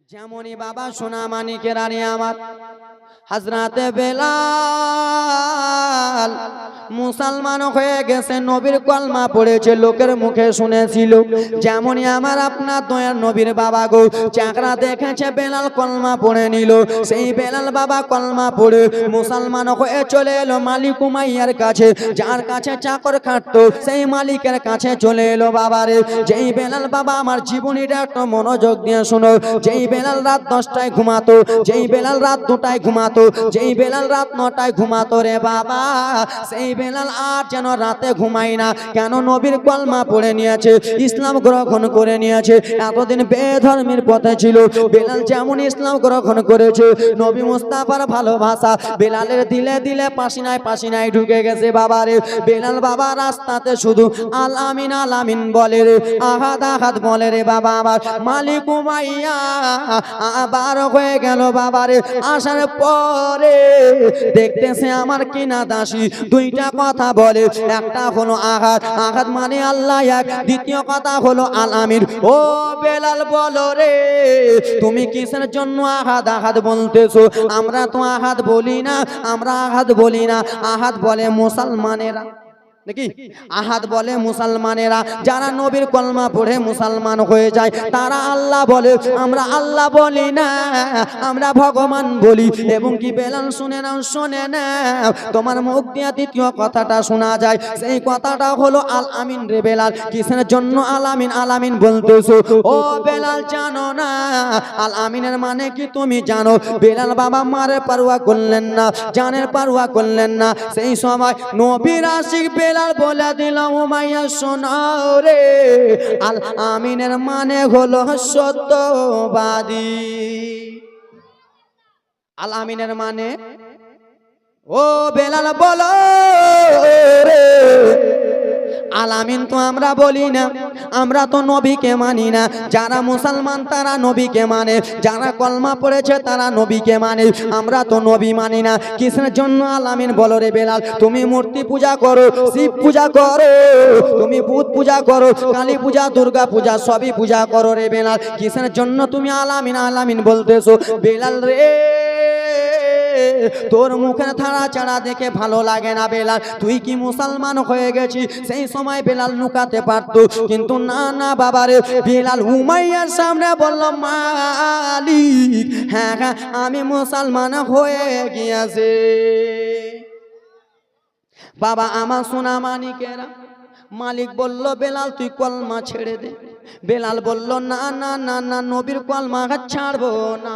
যেমনই বাবা সোনা মানিকের রানী আমার হযরতে বেলাল মুসলমান হয়ে গেছে, নবীর কলমা পড়েছে, লোকের মুখে শুনেছিল। যেমনই আমার আপনার দয়ার নবীর বাবা গো চাকরা দেখেছে বেলাল কলমা পড়ে নিল, সেই বেলাল বাবা কলমা পড়ে মুসলমান হয়ে চলে এলো মালিক উমাইয়ার কাছে, যার কাছে চাকর খাটতো সেই মালিকের কাছে চলে এলো বাবারে। যেই বেলাল বাবা আমার জীবনীটা একটু মনোযোগ দিয়ে শোনো, যেই বেলাল রাত 10টায় ঘুমাতো, যেই বেলাল রাত 2টায় ঘুমাতো, যেই বেলাল রাত 9টায় ঘুমাতো রে বাবা, সেই বেলাল আর যেন রাতে ঘুমাই না। কেন? নবীর কলমা পড়ে নিয়েছে, ইসলাম গ্রহণ করে নিয়েছে। এতদিন বেধর্মের পথে ছিল, বেলাল যেমন ইসলাম গ্রহণ করেছে, নবী মুস্তাফার ভালোবাসা বেলালের দিলে দিলে পাসিনায় পাসিনায় ঢুকে গেছে বাবারে। বেলাল বাবা রাস্তাতে শুধু আল আমিন বলে রে, আহাদ আহাদ বলে রে বাবা আমার। মালিক উমাইয়া আবার হয়ে গেল বাবারে। আসার পরে দেখতেছে আমার কিনা দাসী দুইটা কথা বলে, একটা হলো আহাদ, আহাদ মানে আল্লাহ এক, দ্বিতীয় কথা হলো আল আমিন। ও বেলাল বলো রে, তুমি কিসের জন্য আহাদ আহাদ বলতেছো? আমরা তো আহাদ বলি না, আমরা আহাদ বলি না। আহাদ বলে মুসলমানেরা, নাকি? আহাদ বলে মুসলমানেরা, যারা নবীর কলমা পড়ে মুসলমান হয়ে যায় তারা আল্লাহ বলে, আমরা আল্লাহ বলি না, আমরা ভগবান বলি। এবং কি বেলাল শুনে নাও, শুনে না, তোমার মুখ দিয়ে দ্বিতীয় কথাটা শোনা যায়, সেই কথাটা হলো আল আমিন রে বেলাল। কিসের জন্য আল আমিন আল আমিন বলতেছো? ও বেলাল জানো না আল আমিনের মানে কি তুমি জানো? বেলাল বাবা মারে পারওয়া করলেন না, জানের পারওয়া করলেন না। সেই সময় নবীর আশিক বেলাল বলে দিলাম উমাইয়া শোনাও রে, আল আমিনের মানে হলো সত্যবাদী। আল আমিনের মানে, ও বেলাল বলো রে, আল আমিন তো আমরা বলি না, আমরা তো নবীকে মানি না। যারা মুসলমান তারা নবীকে মানে, যারা কলমা পড়েছে তারা নবীকে মানে, আমরা তো নবী মানি না। কিসের জন্য আল আমিন বলো রে বেলাল? তুমি মূর্তি পূজা করো, শিব পূজা করো, তুমি বুধ পূজা করো, কালী পূজা, দুর্গা পূজা, সবই পূজা করো রে বেলাল। কিসের জন্য তুমি আল আমিন বলতেছো? বেলাল রে, তোর মুখের থাড়া চাড়া দেখে ভালো লাগে না বেলাল, তুই কি মুসলমান হয়ে গেছি? সেই সময় বেলাল লুকাতে পারতো, কিন্তু না না বাবারে। বেলাল উমাইয়ার সামনে বলল, মালিক হ্যাঁ হ্যাঁ আমি মুসলমান হয়ে গিয়েছে। বাবা আমার সোনা মানিকেরা, মালিক বলল বেলাল তুই কলমা ছেড়ে দে। বেলাল বলল না না না না, নবীর কলমা ছাড়বো না,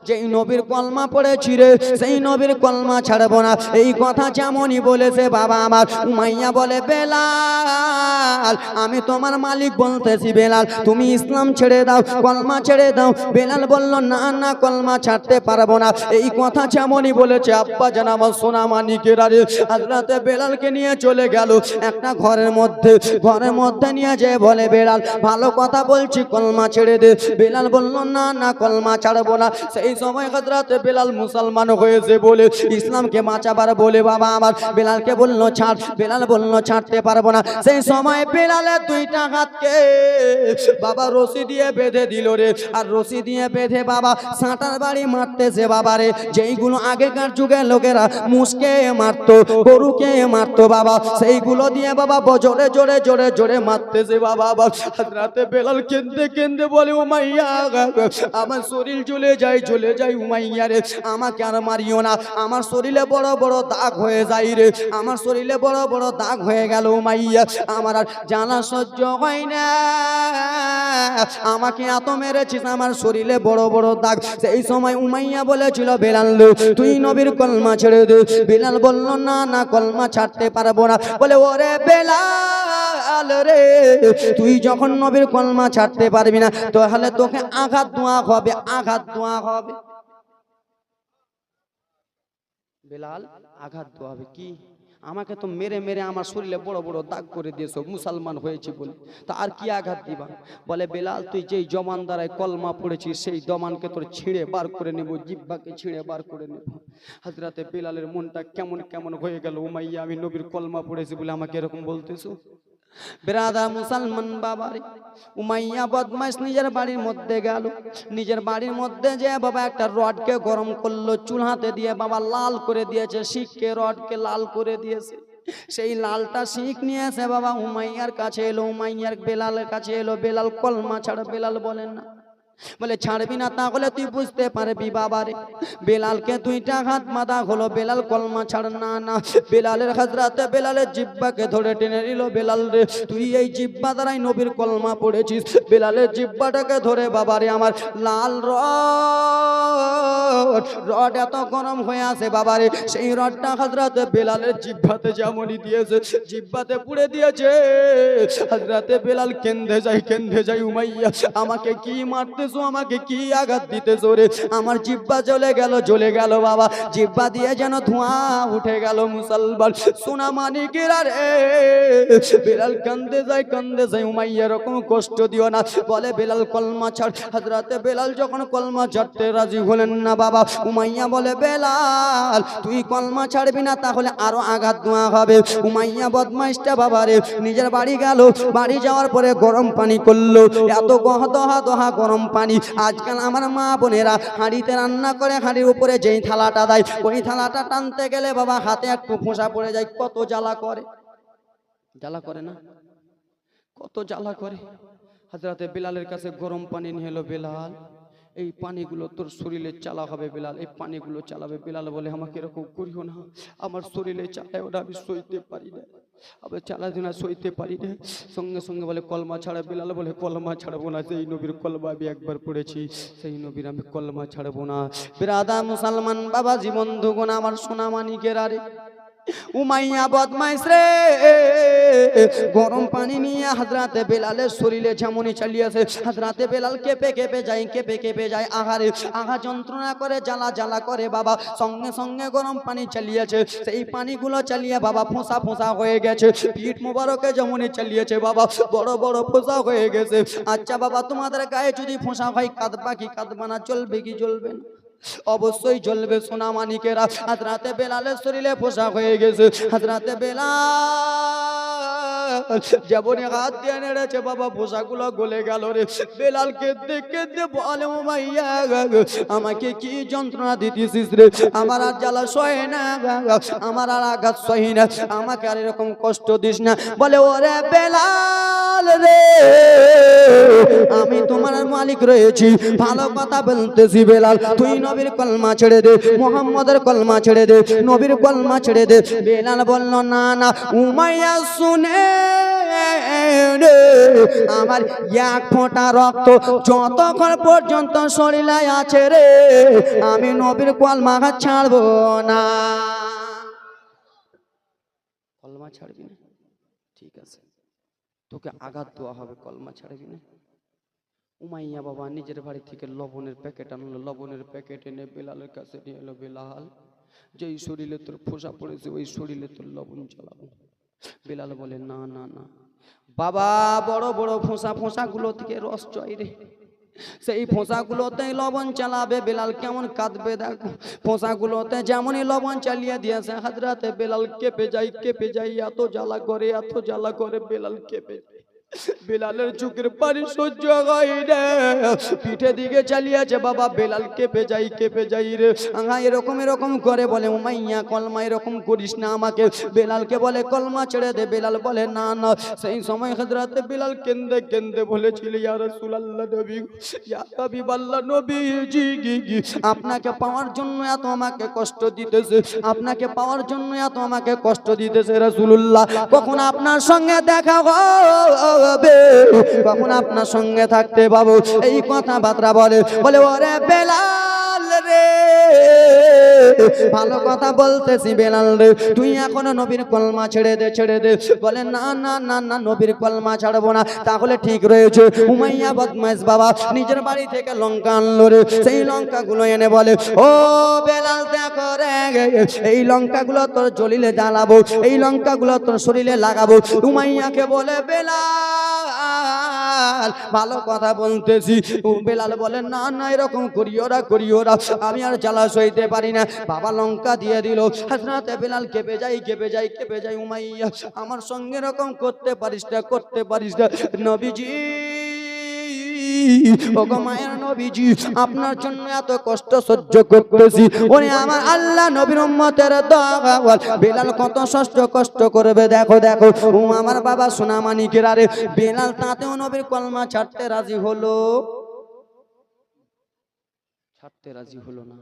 যেই নবীর কলমা পড়েছি রে সেই নবীর কলমা ছাড়বো না। এই কথা যেমনই বলেছে বাবা আমার, উমাইয়া বলে বেলাল আমি তোমার মালিক বলতেছি, বেলাল তুমি ইসলাম ছেড়ে দাও, কলমা ছেড়ে দাও। বেলাল বলল না না কলমা ছাড়তে পারবো না। এই কথা যেমনই বলেছে আব্বা জান আমার সোনা মানিকের আরে হযরতে বেলালকে নিয়ে চলে গেল একটা ঘরের মধ্যে নিয়ে যেয়ে বলে বেলাল ভালো কথা বলছি কলমা ছেড়ে দে। বেলাল বলল না না কলমা ছাড়বো না। সেই সময় হযরতে বেলাল মুসলমান হয়েছে বলে ইসলামকে বাঁচাবার বলে বাবা আমার বেলালকে বলল ছাড়। বেলাল বলল ছাড়তে পারবো না। সেই সময় বেলালের দুইটা হাতকে বাবা রশি দিয়ে বেঁধে দিল রে, আর রশি দিয়ে বেঁধে বাবা সাঁটার বাড়ি মারতেছে বাবা রে, যেইগুলো আগেকার যুগে লোকেরা মুষকে মারতো, গরুকে মারতো বাবা, সেইগুলো দিয়ে বাবা জোরে জোরে জোরে জোরে মারতেছে বাবা। হযরতে বেলাল কেঁদে কেঁদে বলে উমাইয়া আমার শরীর জ্বলে যায় উমাইয়া রে, আমাকে আর মারিও না, আমার শরীরে বড় বড় দাগ হয়ে যায় রে, আমার শরীরে বড় বড় দাগ হয়ে গেল উমাইয়া, আমার আর জানা সহ্য হয় না, আমাকে এত মেরেছিস আমার শরীরে বড় বড় দাগ। সেই সময় উমাইয়া বলেছিল বেলাল তুই নবীর কলমা ছেড়ে দে। বেলাল বলল না না কলমা ছাড়তে পারবো না। বলে ওরে বেলাল রে, তুই যখন নবীর কলমা ছাড়তে পারবি না তাহলে তোকে আঘাত দোয়া হবে, আঘাত দোয়া হবে। বেলাল আঘাত দোয়া হবে কি? আমাকে তো মেরে মেরে আমার শরীরে বড় বড় দাগ করে দিয়েছো মুসলমান হয়েছি বলে, তা আর কি আঘাত দিবা? বলে বেলাল তুই যেই জমান দ্বারায় কলমা পড়েছিস সেই জমানকে তোর ছিঁড়ে বার করে নেব, জিহ্বাকে ছিঁড়ে বার করে নেব। হযরতে বেলালের মনটা কেমন কেমন হয়ে গেল, উমাইয়া আমি নবীর কলমা পড়েছি বলে আমাকে এরকম বলতেছো? বিরাদা মুসলমান বাবারে, উমাইয়া বদমাইশ নিজের বাড়ির মধ্যে গেল। নিজের বাড়ির মধ্যে যে বাবা একটা রডকে গরম করলো, চুলহাতে দিয়ে বাবা লাল করে দিয়েছে, শিখকে রডকে লাল করে দিয়েছে। সেই লালটা শিখ নিয়ে এসে বাবা উমাইয়ার কাছে এলো, উমাইয়ার বেলালের কাছে এলো। বেলাল কলমা ছাড়া, বেলাল বলেন না, বলে ছাড়বি না তাহলে তুই বুঝতে পারবি বাবারে। বেলালকে দুইটা হাত মাথা হলো, বেলাল কলমা ছাড় না। না, বেলালের হযরতে বেলালের জিহ্বাকে ধরে টেনে নিল। বেলাল রে, তুই এই জিহ্বা দ্বারাই নবীর কলমা পড়েছিস। বেলালের জিহ্বাটাকে ধরে বাবারে আমার লাল রড এত গরম হয়ে আছে বাবারে, সেই রডটা হযরতে বেলালের জিহ্বাতে যেমনই দিয়েছে, জিহ্বাতে পুড়ে দিয়েছে। হযরতে বেলাল কেঁদে যায়, উমাইয়া আমাকে কি মারতেছো, আমাকে কি আঘাত দিতেছো রে? আমার জিহ্বা জ্বলে গেল বাবা, জিহ্বা দিয়ে যেন ধোঁয়া উঠে গেল। মুসলমান সোনা মানিকেরা রে, বেলাল কান্দে যায়, উমাইয়া এরকম কষ্ট দিও না। বলে বেলাল কলমা ছাড়। হযরতে বেলাল যখন কলমা ছাড়তে রাজি হলেন না বাবা, উমাইয়া বলে বেলাল তুই কলমা ছাড়বি না তাহলে আরো আঘাত দেওয়া হবে। উমাইয়া বদমাইশটা বাবারে নিজের বাড়ি গেল। বাড়ি যাওয়ার পরে গরম পানি করলো, এত দহা গরম পানি। আজকাল আমার মা বোনেরা হাঁড়িতে রান্না করে, হাঁড়ির উপরে যেই থালাটা দেয়, ওই থালাটা টানতে গেলে বাবা হাতে একটু ফোঁসা পড়ে যায়। কত জ্বালা করে, জ্বালা করে না? কত জ্বালা করে। হযরতে বেলালের কাছে গরম পানি নিয়ে এলো। বেলাল এই পানিগুলো তোর শরীরে চালা হবে। বেলাল এই পানিগুলো চালাবে। বেলাল বলে আমাকে এরকম করিও না, আমার শরীরে চালায় ওটা আমি সইতে পারি না, আবার চালাতে না সইতে পারি না। সঙ্গে সঙ্গে বলে কলমা ছাড়া। বেলাল বলে কলমা ছাড়বো না, সেই নবীর কলমা আমি একবার পড়েছি, সেই নবীর আমি কলমা ছাড়বো না। বিরাদা মুসলমান বাবা, জীবন দুগুণ আমার সোনা মানিকের আরে, উমাইয়া বদমাইশ রে গরম পানি নিয়ে হযরতে বেলালের শরীরে যেমনই চালিয়েছে, হযরতে বেলাল কেঁপে যায়। আহারে আহা যন্ত্রণা করে, জ্বালা করে বাবা। সঙ্গে সঙ্গে গরম পানি চালিয়েছে, সেই পানিগুলো চালিয়ে বাবা ফোঁসা হয়ে গেছে। পিঠ মোবারকে যেমনই চালিয়েছে বাবা, বড় ফোঁসা হয়ে গেছে। আচ্ছা বাবা, তোমাদের গায়ে যদি ফোঁসা হয় কাঁদবা কি কাঁদবা না? চলবে কি চলবে না? অবশ্যই জ্বলবে সোনা মানিকেরা। হযরতে বেলালের শরীরে ফোঁসা হয়ে গেছে। হযরতে বেলাল যেমনই হাত দিয়ে নেড়েছে বাবা, ফোঁসাগুলো গলে গেল রে। বেলাল কেঁদে বলে উমাইয়া আমাকে কি যন্ত্রণা দিতেছিস রে? আমার আর জ্বালা সহে না, আমার আর আঘাত সহি না, আমাকে আর এরকম কষ্ট দিস না। বলে ওরে বেলাল রে, আমি তোমার মালিক রয়েছি, ভালো কথা বলতেছি। বেলাল তুই নবীর কলমা ছেড়ে দে, মুহাম্মাদের কলমা ছেড়ে দে, নবীর কলমা ছেড়ে দে। বেলাল বলল না, উমাইয়া শুনে আমার এক ফোঁটা রক্ত যতক্ষণ পর্যন্ত শরীরে আছে রে, আমি নবীর কলমা ছাড়বো না। কলমা ছাড়বি না? ঠিক আছে, তোকে আঘাত দেওয়া হবে, কলমা ছাড়বি না। উমাইয়া বাবা নিজের বাড়ি থেকে লবণের প্যাকেট আনলো, লবণের প্যাকেট এনে বেলালের কাছে নিয়ে এলো। বেলাল যেই শরীরে তোর ফোঁসা পড়েছে ওই শরীরে তোর লবণ চালাবো। বেলাল বলে না বাবা, বড় ফোঁসা গুলো থেকে রস চয় রে, সেই ফোঁসাগুলোতে লবণ চালাবে। বেলাল কেমন কাঁদবে দেখো। ফোঁসাগুলোতে যেমনই লবণ চালিয়ে দিয়েছে, হযরতে বেলাল কেঁপে যায়, এত জ্বালা করে বেলাল কেঁপে যায়। বেলালের চোখের পানি সহ্য হয় না, পিঠে দিকে চালিয়েছে বাবা। বেলাল কেঁপে যাই রে। এরকম করে বলে উমাইয়া কলমা এরকম করিস না আমাকে। বেলালকে বলে কলমা ছেড়ে দে। বেলাল বলে না। সেই সময় হযরতে বেলাল কেঁদে বলেছিল ইয়া রাসূলুল্লাহ, নবী, ইয়া হাবিবাল্লাহ, নবীজি, আপনাকে পাওয়ার জন্য এত আমাকে কষ্ট দিতেছে, আপনাকে পাওয়ার জন্য এত আমাকে কষ্ট দিতেছে রাসূলুল্লাহ। কখন আপনার সঙ্গে দেখা হবে, কখন আপনার সঙ্গে থাকতে পাবো, এই কথাবার্তা বলে ওরে বেলাল রে, ভালো কথা বলতেছি বেলাল রে, তুই এখনো নবীর কলমা ছেড়ে দে। বলে না, নবীর কলমা ছাড়বো না। তাহলে ঠিক রয়েছে। উমাইয়া বদমাইশ বাবা নিজের বাড়ি থেকে লঙ্কা আনলো রে। সেই লঙ্কাগুলো এনে বলে ও বেলাল দেখো রে, এই লঙ্কাগুলো তোর জলিলে জ্বালাবো, এই লঙ্কাগুলো তোর শরীরে লাগাবো। উমাইয়াকে বলে বেলাল বেলাল ভালো কথা বলতেছি। বেলাল বলে না না এরকম করিও না, আমি আর জ্বালা সইতে পারি না। বাবা লঙ্কা দিয়ে দিল। হযরতে বেলাল কেঁপে যায়। উমাইয়া আমার সঙ্গে এরকম করতে পারিস না নবীজি, ওগো মায়ের নবীজি, আপনার জন্য এত কষ্ট সহ্য করতেছি। ওরে আমার আল্লাহ নবীর উম্মতের দল, বেলাল কত কষ্ট করবে দেখো। আমার বাবা সোনা মানিকের, আরে বেলাল তাতেও নবীর কলমা ছাড়তে রাজি হলো না।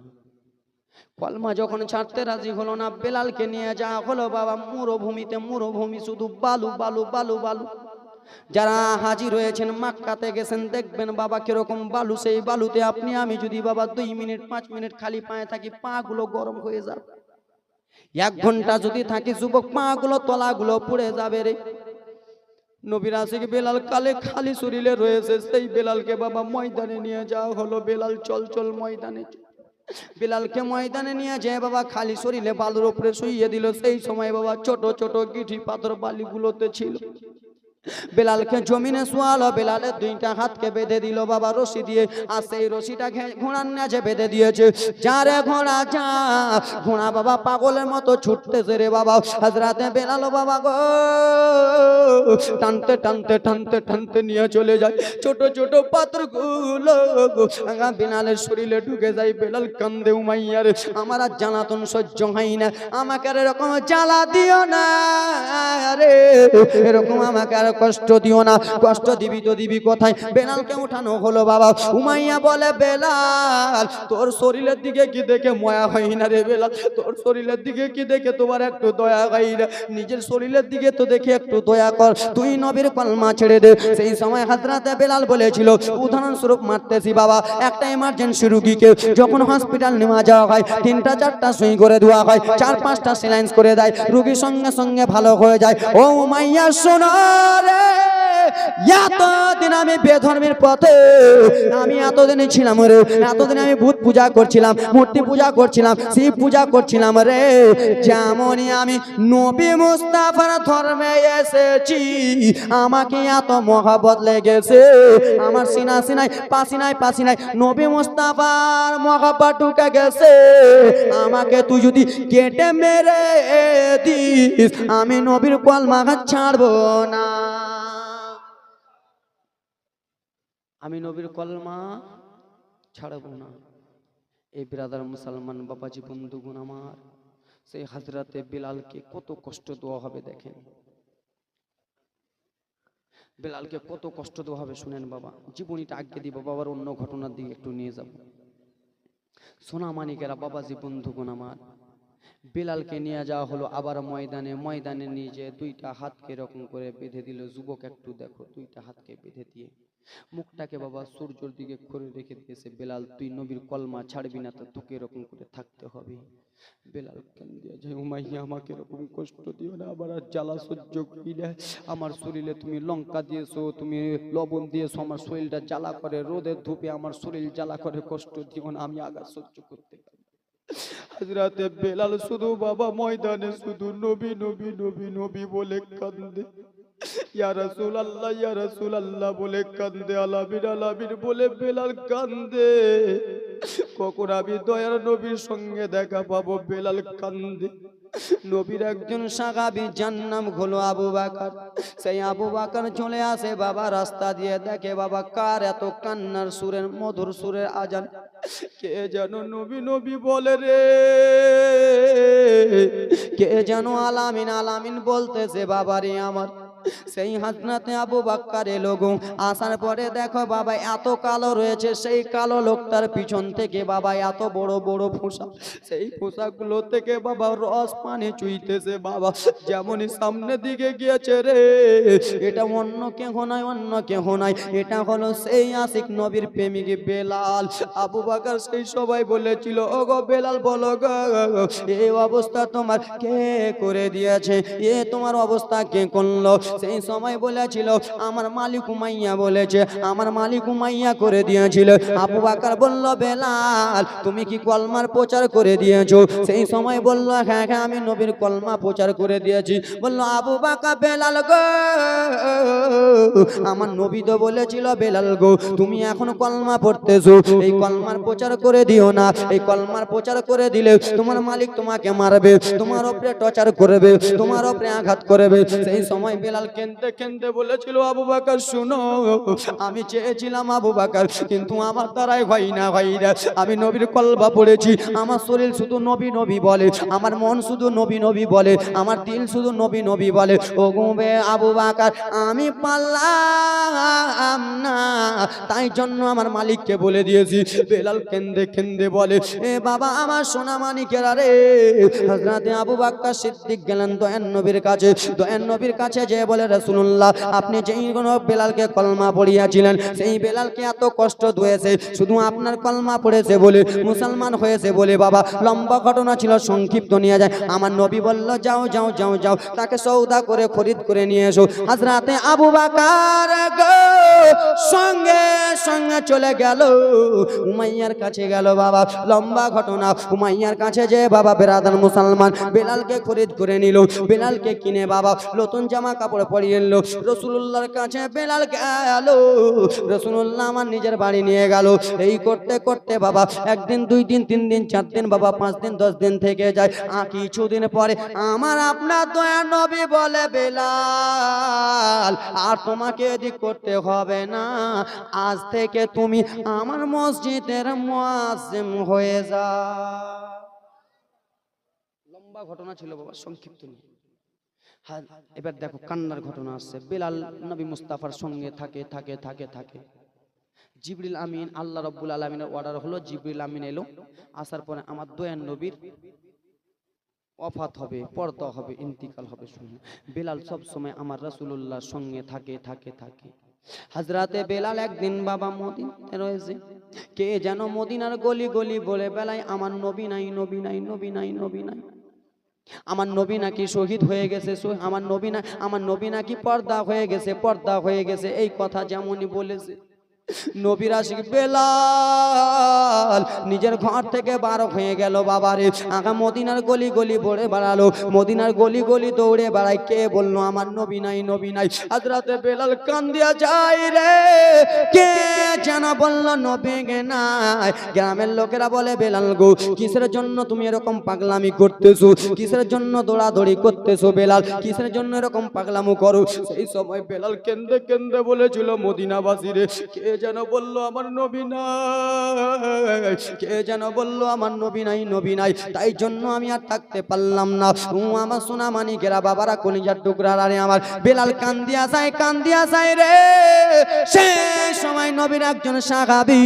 কলমা যখন ছাড়তে রাজি হলো না, বেলালকে নিয়ে যাওয়া হলো বাবা মরুভূমি, শুধু বালু। যারা হাজির হয়েছেন মক্কাতে গেছেন দেখবেন বাবা কিরকম বালু। সেই বালুতে আপনি আমি যদি বাবা 2 মিনিট 5 মিনিট খালি পায়ে থাকি, পা গুলো গরম হয়ে যাবে। 1 ঘন্টা যদি থাকি যুবক, পা গুলো তলাগুলো পুড়ে যাবে রে। নবীর আশিক বেলাল কালে খালি শরীরে রয়েছে, সেই বেলালকে বাবা ময়দানে নিয়ে যাওয়া হলো। বেলাল চল ময়দানে। বেলালকে ময়দানে নিয়ে যায় বাবা, খালি শরীরে বালুর উপরে শুইয়ে দিল। সেই সময় বাবা ছোট ছোট গিঠি পাথর বালিগুলোতে ছিল। বেলালকে জমিনে শোয়ালো, বেলালের 2টা হাতকে বেঁধে দিল বাবা রশি দিয়ে। আর সেই রশিটা ঘোড়ার নেজে বেঁধে দিয়েছে। যা রে ঘোড়া যা। ঘোড়া বাবা পাগলের মতো ছুটতেছে রে বাবা। হযরতে বেলাল বাবা গো টানতে নিয়ে চলে যায়। ছোট ছোট পাথরগুলো বেলালের শরীরে ঢুকে যায়। বেলাল কান্দে, উমাইয়া রে আমার আর জ্বালাতন সহ্য হয় না, আমাকে আর এরকম জ্বালা দিও না রে, এরকম আমাকে আর কষ্ট দিও না। কষ্ট দিবি তো দিবি কোথায়? বেলালকে উঠানো হলো বাবা। উমাইয়া বলে বেলাল তোর শরীরের দিকে কি দেখে মায়া হয় না রে বেলাল? তোর শরীরের দিকে কি দেখে তোমার একটু দয়া হয় না? নিজের শরীরের দিকে তো দেখে একটু দয়া কর, তুই নবীর কলমা ছেড়ে দে। সেই সময় হযরতে বেলাল বলেছিল, উদাহরণস্বরূপ মারতেছি বাবা, একটা ইমার্জেন্সি রোগীকে যখন হসপিটাল নেওয়া যাওয়া হয় 3টা 4টা সুই করে দেওয়া হয়, 4-5টা সেলাইন করে দেয়, রোগী সঙ্গে সঙ্গে ভালো হয়ে যায়। ও উমাইয়া শোনো রে, এতদিন আমি বেধর্মের পথে আমি এতদিন ছিলাম রে, এতদিন আমি ভূত পূজা করছিলাম, মূর্তি পূজা করছিলাম, শিব পূজা করছিলাম রে। যেমনই আমি নবী মুস্তাফার ধর্মে এসেছি, আমাকে এত মহব্বত লেগেছে, আমার সিনায় পাসিনায় নবী মুস্তাফার মহব্বত ঢুকে গেছে। আমাকে তুই যদি কেটে মেরে দিস, আমি নবীর কলমা ছাড়বো না, আমি নবীর কলমা ছাড়বো না। এই ব্রাদার মুসলমান বাবাজি বন্ধুগণ আমার, সেই হযরতে বেলালকে কত কষ্ট দেওয়া হবে দেখেন, বেলালকে কত কষ্ট দেওয়া হবে শুনেন বাবা। জীবনীটা আগে দিব বাবার, অন্য ঘটনার দিকে একটু নিয়ে যাব। সোনা মানিকেরা বাবাজি বন্ধুগণ আমার, বেলালকে নিয়ে যাওয়া হলো আবার ময়দানে নিয়ে যে 2টা হাতকে এরকম করে বেঁধে দিল। যুবক একটু দেখো, 2টা হাতকে বেঁধে দিয়ে মুখটাকে বাবা সূর্যের দিকে করে রেখে দিয়েছে। বেলাল তুই নবীর কলমা ছাড়বি না তো তোকে এরকম করে থাকতে হবে। বেলাল কান্দিয়া যায়, উমাইয়া আমাকে এরকম কষ্ট দিও না, আবার আর জ্বালা সহ্য করি না। আমার শরীরে তুমি লঙ্কা দিয়েছো, তুমি লবণ দিয়েছো, আমার শরীরটা জ্বালা করে, রোদের ধূপে আমার শরীর জ্বালা করে, কষ্ট দিও না, আমি আঘাত সহ্য করতে পারি। হযরতে বেলাল শুধু বাবা ময়দানে শুধু নবী বলে কান্দে, ইয়া রাসূলুল্লাহ বলে কান্দে, আলামিন বলে বেলাল কান্দে। কখন আমি দয়ার নবীর সঙ্গে দেখা পাবো? বেলাল কান্দে। নবীর একজন সাহাবী যার নাম হলো আবু বকর, সেই আবু বকর চলে আসে বাবা রাস্তা দিয়ে, দেখে বাবা কার এত কান্নার সুরের মধুর সুরের আজান, কে যেন নবী বলে রে, কে যেন আলামিন বলতেছে বাবারে আমার। সেই হযরতে আবু বকর এলো গো, আসার পরে দেখো বাবা এত কালো রয়েছে, সেই কালো লোকটার পিছন থেকে বাবা এত বড় বড় ফোঁসা, সেই ফোঁসাগুলো থেকে বাবা রস পানি চুইতেছে বাবা। যেমনই সামনে দিকে গিয়েছে রে, এটা অন্য কেহ নয়, এটা হলো সেই আশিক নবীর প্রেমিক বেলাল। আবু বকর সেই সবাই বলেছিল, ও গো বেলাল বলো গো, এই অবস্থা তোমার কে করে দিয়েছে? এ তোমার অবস্থা কে করলো? সেই সময় বলেছিল আমার মালিক উমাইয়া বলেছে, আমার মালিক উমাইয়া করে দিয়েছিল। আবু বকর বলল বেলাল তুমি কি কলমার প্রচার করে দিয়েছো? সেই সময় বলল হ্যাঁ হ্যাঁ আমি নবীর কলমা প্রচার করে দিয়েছি। বলল আবু বকর বেলাল গো আমার নবী তো বলেছিল বেলাল গো তুমি এখন কলমা পড়তেছো, এই কলমার প্রচার করে দিও না, এই কলমার প্রচার করে দিলে তোমার মালিক তোমাকে মারবে, তোমার উপরে টর্চার করবে, তোমার উপরে আঘাত করবে। সেই সময় বেলাল কেঁদে কেঁদে বলেছিল আবু বকর শুনো আমি চেয়েছিলাম আবু বকর কিন্তু আমার দ্বারাই হয় না আমি নবীর কলমা পড়েছি, আমার শরীর শুধু নবী নবী বলে, আমার মন শুধু নবী নবী বলে, আমার দিল শুধু নবী নবী বলে। ও গুবে আবু বকর আমি পারলাম না, তাই জন্য আমার মালিককে বলে দিয়েছি। বেলাল কেঁদে কেঁদে বলে এ বাবা আমার সোনা মানিকেরা রে। হযরতে আবু বকর সিদ্দিক গেলেন দয়ান নবীর কাছে, দয়ান নবীর কাছে যে বলে রাসূলুল্লাহ আপনি যেই কোনো বেলালকে কলমা পড়িয়েছিলেন সেই বেলালকে এত কষ্ট দিয়েছে, শুধু আপনার কলমা পড়েছে বলে মুসলমান হয়েছে বলে বাবা লম্বা ঘটনা ছিল সংক্ষিপ্ত নিয়ে যায়। আমার নবী বলল যাও যাও যাও যাও তাকে সওদা করে খরিদ করে নিয়ে এসো। হযরতে আবু বকর গো সঙ্গে সঙ্গে চলে গেল উমাইয়ার কাছে গেল বাবা, লম্বা ঘটনা। উমাইয়ার কাছে যে বাবা বেরাদার মুসলমান বেলালকে খরিদ করে নিল, বেলালকে কিনে বাবা নতুন জামা কাপড় পরিয়ে নিল। রাসূলুল্লাহর কাছে বেলাল গেল, রাসূলুল্লাহ আমার নিজের বাড়ি নিয়ে গেল। এই করতে করতে বাবা একদিন দুই দিন তিন দিন চার দিন বাবা 5 দিন 10 দিন থেকে যায়। কিছুদিন পরে আমার আপনার দয়া নবী বলে বেলাল আর তোমাকে এদিক করতে হবে না, আজ থেকে তুমি আমার মসজিদের মুয়াজ্জিন হয়ে যাও। লম্বা ঘটনা ছিল বাবা সংক্ষিপ্ত নিয়ে। হ্যাঁ এবার দেখো কান্নার ঘটনা আসছে। বেলাল নবী মুস্তাফার সঙ্গে থাকে থাকে থাকে থাকে জিবরিল আমিন আল্লাহ রাব্বুল আলামিনের অর্ডার হলো, জিবরিল আমিন এলো, আসার পরে আমার দয়ান নবীর ওফাত হবে, পর্দা হবে, ইন্তিকাল হবে। শুনুন বেলাল সব সময় আমার রাসূলুল্লাহর সঙ্গে থাকে থাকে থাকে। হযরতে বেলাল একদিন বাবা মদিনাতে রয়েছে, কে যেন মদিনার গলি গলি বলে বেলায় আমার নবী নাই নবী নাই নবী নাই নবী নাই, আমার নবী নাকি শহীদ হয়ে গেছে, আমার নবী নাকি পর্দা হয়ে গেছে, পর্দা হয়ে গেছে। এই কথা যেমনই বলেছে নবীর আশিক বেলাল নিজের ঘর থেকে বার হয়ে গেল বাবারে, আঁকা মদিনার গলি গলি বড়ে বেড়ালো, মদিনার গলি গলি দৌড়ে বেড়ায়। কে বললো আমার নবী নাই নবী নাই? হযরতে বেলাল কান্দিয়া যায় রে, কে যেন বললো নবী গে নাই। গ্রামের লোকেরা বলে বেলাল গো কিসের জন্য তুমি এরকম পাগলামি করতেছো, কিসের জন্য দৌড়াদৌড়ি করতেছো বেলাল, কিসের জন্য এরকম পাগলামো করো? সেই সময় বেলাল কেঁদে কেঁদে বলেছিল মদিনাবাসী রে, কে যেন বললো আমার নবী নাই, কে যেন বললো আমার নবী নাই নবী নাই, তাই জন্য আমি আর থাকতে পারলাম না। আমার সোনা মানিকেরা বাবারা কলিজার টুকরা রে আমার বেলাল কান্দিয়া যায় রে। সেই সময় নবীর একজন সাহাবী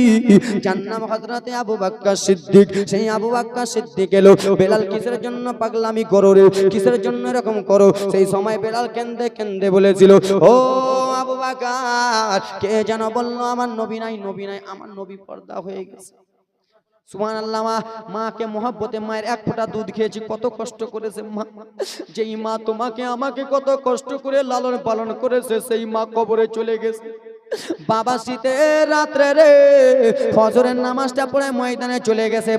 যার নাম হযরতে আবু বকর সিদ্দিক, সেই আবু বকর সিদ্দিক এলো, বেলাল কিসের জন্য পাগলামি করো রে, কিসের জন্য এরকম করো? সেই সময় বেলাল কেঁদে কেঁদে বলেছিল ও আবু বকর কে যেন বললো আমার নবী নাই নবী নাই, আমার নবী পর্দা হয়ে গেছে। সুবহানাল্লাহ। মাকে মহব্বতে মায়ের এক ফোঁটা দুধ খেয়েছি, কত কষ্ট করেছে মা। যেই মা তোমাকে আমাকে কত কষ্ট করে লালন পালন করেছে সেই মা কবরে চলে গেছে। বাবা শীতের রাত্রে রে ফজরের নামাজটা পড়ে ময়দানে চলে গেছে।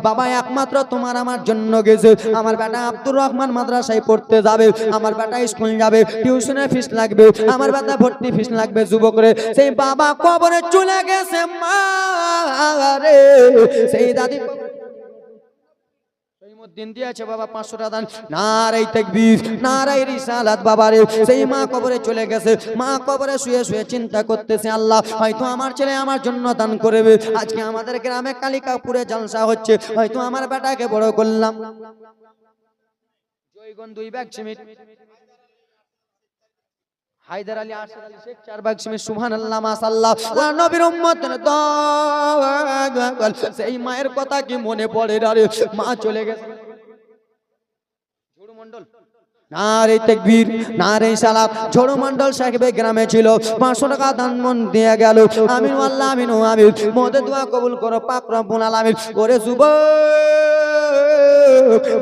বাবা একমাত্র তোমার আমার জন্য গেছে। আমার বেটা আব্দুর রহমান মাদ্রাসায় পড়তে যাবে, আমার বেটা স্কুল যাবে, টিউশনের ফিস লাগবে, আমার বেটা ভর্তি ফিস লাগবে যুবক রে। সেই বাবা কবরে চলে গেছে মা রে। সেই দাদি দিন দিয়েছে বাবা 500 টাকা দান, নারায়ে তাকবীর নারায়ে রিসালাত বাবা রে। সেই মা কবরে চলে গেছে, মা কবরে শুয়ে শুয়ে চিন্তা করতেছে আল্লাহ হয়তো আমার ছেলে আমার জন্য দান করবে। আজকে আমাদের গ্রামে কালিকাপুরে জলসা হচ্ছে, হয়তো আমার বেটাকে বড় করলাম। জয়গণ 2 bag cement, Haidar Ali Arshad Ali Sheikh 4 bag cement. সুবহানাল্লাহ মাশাআল্লাহ। নবীর উম্মতের দল, সেই মায়ের কথা কি মনে পড়ে রে? মা চলে গেছে। ঝড়ু মণ্ডল নারে তাকবীর নারে সালাত। ঝড়ু মণ্ডল সাহেবের গ্রামে ছিল, 500 টাকা দান মন দিয়ে গেল। আমিন আল্লাহ আমিন আমিন। মোদের দোয়া কবুল করো পাক রব্বুল আলামিন। ওরে যুবক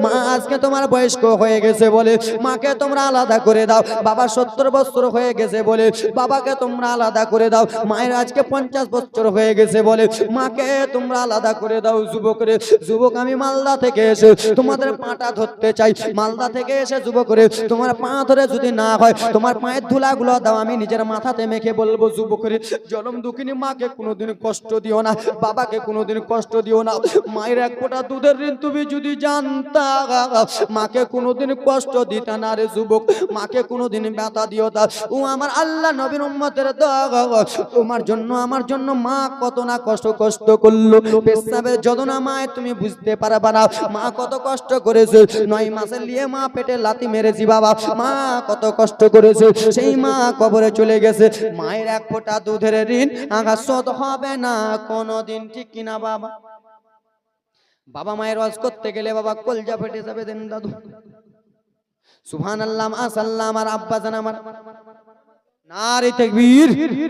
মা আজকে তোমার বয়স্ক হয়ে গেছে বলে মাকে তোমরা আলাদা করে দাও। বাবা 70 বছর হয়ে গেছে বলে বাবাকে তোমরা আলাদা করে দাও। মায়ের আজকে 50 বছর হয়ে গেছে বলে মাকে তোমরা আলাদা করে দাও। যুবকরে যুবক আমি মালদা থেকে এসে তোমাদের পাটা ধরতে চাই। মালদা থেকে এসে যুবকরে তোমার পা ধরে যদি না হয় তোমার পায়ের ধুলাগুলো দাও, আমি নিজের মাথাতে মেখে বলবো যুবকরে জনম দুঃখিনী মাকে কোনোদিন কষ্ট দিও না, বাবাকে কোনোদিন কষ্ট দিও না। মায়ের এক ফোঁটা দুধের ঋণ তুমি যদি জানতা মাকে কোনোদিন কষ্ট দিতা না রে যুবক, মাকে কোনোদিন ব্যথা দিও তা। ও আমার আল্লাহ নবীর উম্মতের দোয়া, তোমার জন্য আমার জন্য মা কত না কষ্ট করলো। পেশাবের যদনা মায় তুমি বুঝতে পারবা না মা কত কষ্ট করেছে। 9 মাসের লিয়ে মা পেটে লাথি মেরেছি বাবা, মা কত কষ্ট করেছে। সেই মা কবরে চলে গেছে। মায়ের এক ফোঁটা দুধের ঋণ আঘাত শোধ হবে না কোনোদিন, ঠিক কিনা বাবা? বাবা মায়ের ওয়াজ করতে গেলে বাবা কলজা ফেটে যাবে দেন দাদু। সুবহানাল্লাহ মাশাআল্লাহ। আমার আব্বা জান আমার নারে তাকবীর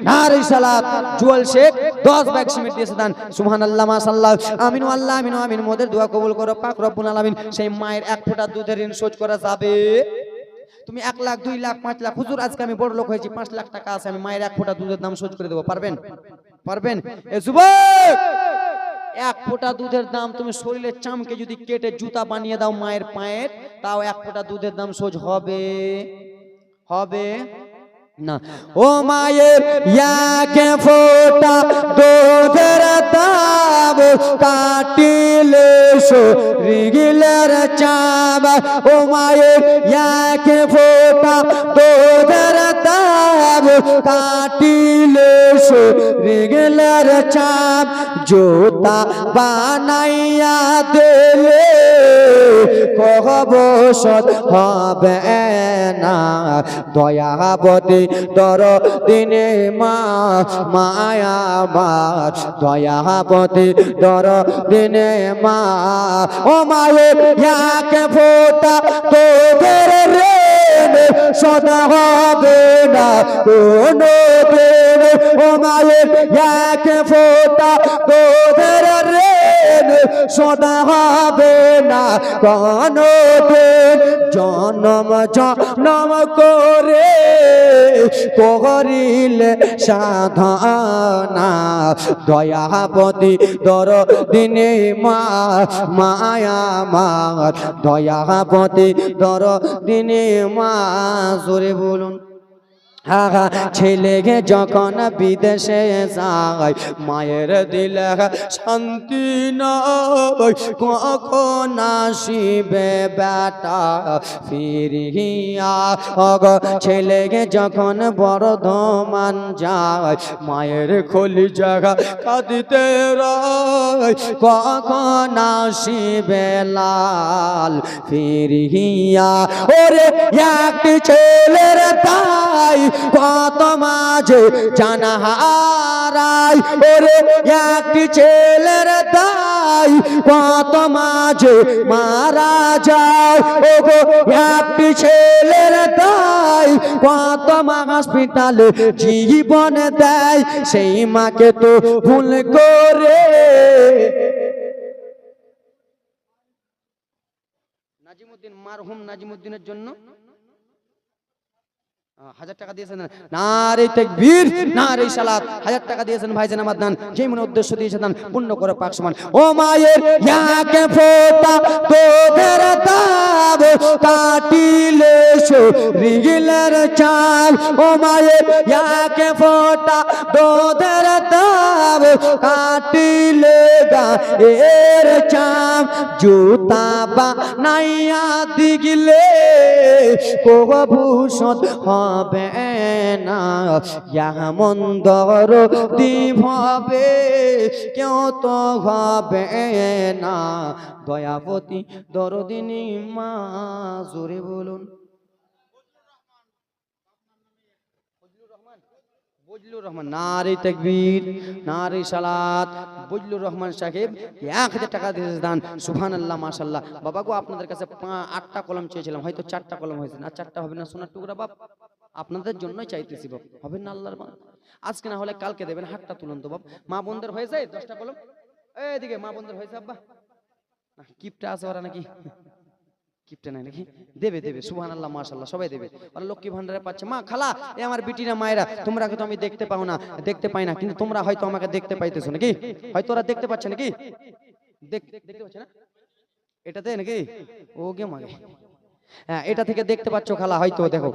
নারে সালাত। জুয়েল শেখ 10 ব্যাগ সিমেন্ট দিয়েছে দান। সুবহানাল্লাহ মাশাআল্লাহ। আমিন আল্লাহ আমিন আমিন। মোদের দোয়া কবুল করো পাক রব্বুল আলামিন। সেই মায়ের এক ফোঁটা দুধের ঋণ শোধ করা যাবে। তুমি 1 লাখ 2 লাখ 5 লাখ হুজুর আজকে আমি বড় লোক হয়েছি 5 লাখ টাকা আছে আমি মায়ের এক ফোঁটা দুধের দাম শোধ করে দেব, পারবেন? পারবেন? এ যুবক, 1 ফোঁটা দুধের দাম তুমি শরীরের চামকে যদি কেটে জুতা বানিয়ে দাও মায়ের পায়ের, তাও 1 ফোঁটা দুধের দাম শোধ হবে? হবে না। ও মায়ের এক ফোঁটা দুধের দাম কাটিলে শরীরের চাম। ও মায়ের এক ফোঁটা দুধের দাম কাটিলে শরীরের চাম। জুতা বানাইয়া দিলে কহব শোধ হবে না। দয়াবতী দরদিনে মা মায়া মার, দয়াবতী দরদিনে মা। ও মায়ের এক ফোঁটা তোদের ঋণ শোধ হবে না কোনোদিন। ও মায়ের এক ফোঁটা তোদের ঋণ শোধ হবে না কোনোদিন। জনম জনম করে করিলে সাধনা। দয়াবতী দরদিনে মা মায়া মার, দয়াবতী দরদিনে মা। জোরে বলুন। ছেলে যখন বিদেশে যায় মায়ের দিলে শান্তি নয়। কখন আসিবে বেটা ফিরিয়া, ছেলে যখন বর্ধমান যায় মায়ের খলি জায়গা কাঁদিতে রয়। কখন আসিবে লাল ফিরিয়া। ওরে একটি ছেলের তাই কত মাঝে জানা হারাই। ওরে একটি ছেলের দাই কত মাঝে মারা যায়। ও গো একটি ছেলের দাই কত মা হসপিটালে জীবন দেয়। সেই মাকে তো ভুল করে নাজিমুদ্দিন মারহুম নাজিমুদ্দিনের জন্য 1000 টাকা দিয়েছেন। নারে তাকবীর নারে সালাত। 1000 টাকা দিয়েছেন ভাইজান আমার দান, যেই মনে উদ্দেশ্য দিয়েছে দান পূর্ণ করে পাক সমান। ও মায়ের এক ফোঁটা তোদের দাম কাটিলে শরীরের চাম। ও মায়ের এক ফোঁটা তোদের দাম কাটিলে গায়ের চাম। জুতা বানাইয়া দিগলে কবু শোধ হবে না। এমন দরদি হবে কেউ তো হবে না। দয়াবতী দরদিনী মা। জোরে বলুন। বজলুর রহমান নারে তাকবীর নারে সালাত। বজলুর রহমান সাহেব 1000 টাকা দিয়েছে দান। সুবহানাল্লাহ মাশাআল্লাহ। বাবা গো আপনাদের কাছে 8টা কলম চেয়েছিলাম, হয়তো 4টা কলম হয়েছে না। 4টা হবে না সোনার টুকরা বাপ, আপনাদের জন্যই চাইতেছি বাপ। হবে না আল্লাহর বান্দা, আজকে না হলে কালকে দেবেন। হাতটা তুলুন তো বাপ। মা বোনদের হয়ে যায় 10টা কলম। এইদিকে মা বোনদের হয়েছে আব্বা? কিপটা আছে ওরা নাকি? কিপটা নাই নাকি? দেবে দেবে, সুবহানাল্লাহ মাশাআল্লাহ, সবাই দেবে। ওরা লক্ষ্মী ভান্ডারে পাচ্ছে। মা, খালা, এ আমার বিটিরা মায়েরা, তোমরা তো আমি দেখতে পাও না, দেখতে পাই না, কিন্তু তোমরা হয়তো আমাকে দেখতে পাইতেছো নাকি? হয়তো ওরা দেখতে পাচ্ছে নাকি? দেখতে পাচ্ছে না এটাতে নাকি? ও গে মাগে, হ্যাঁ এটা থেকে দেখতে পাচ্ছ খালা, হয়তো দেখো।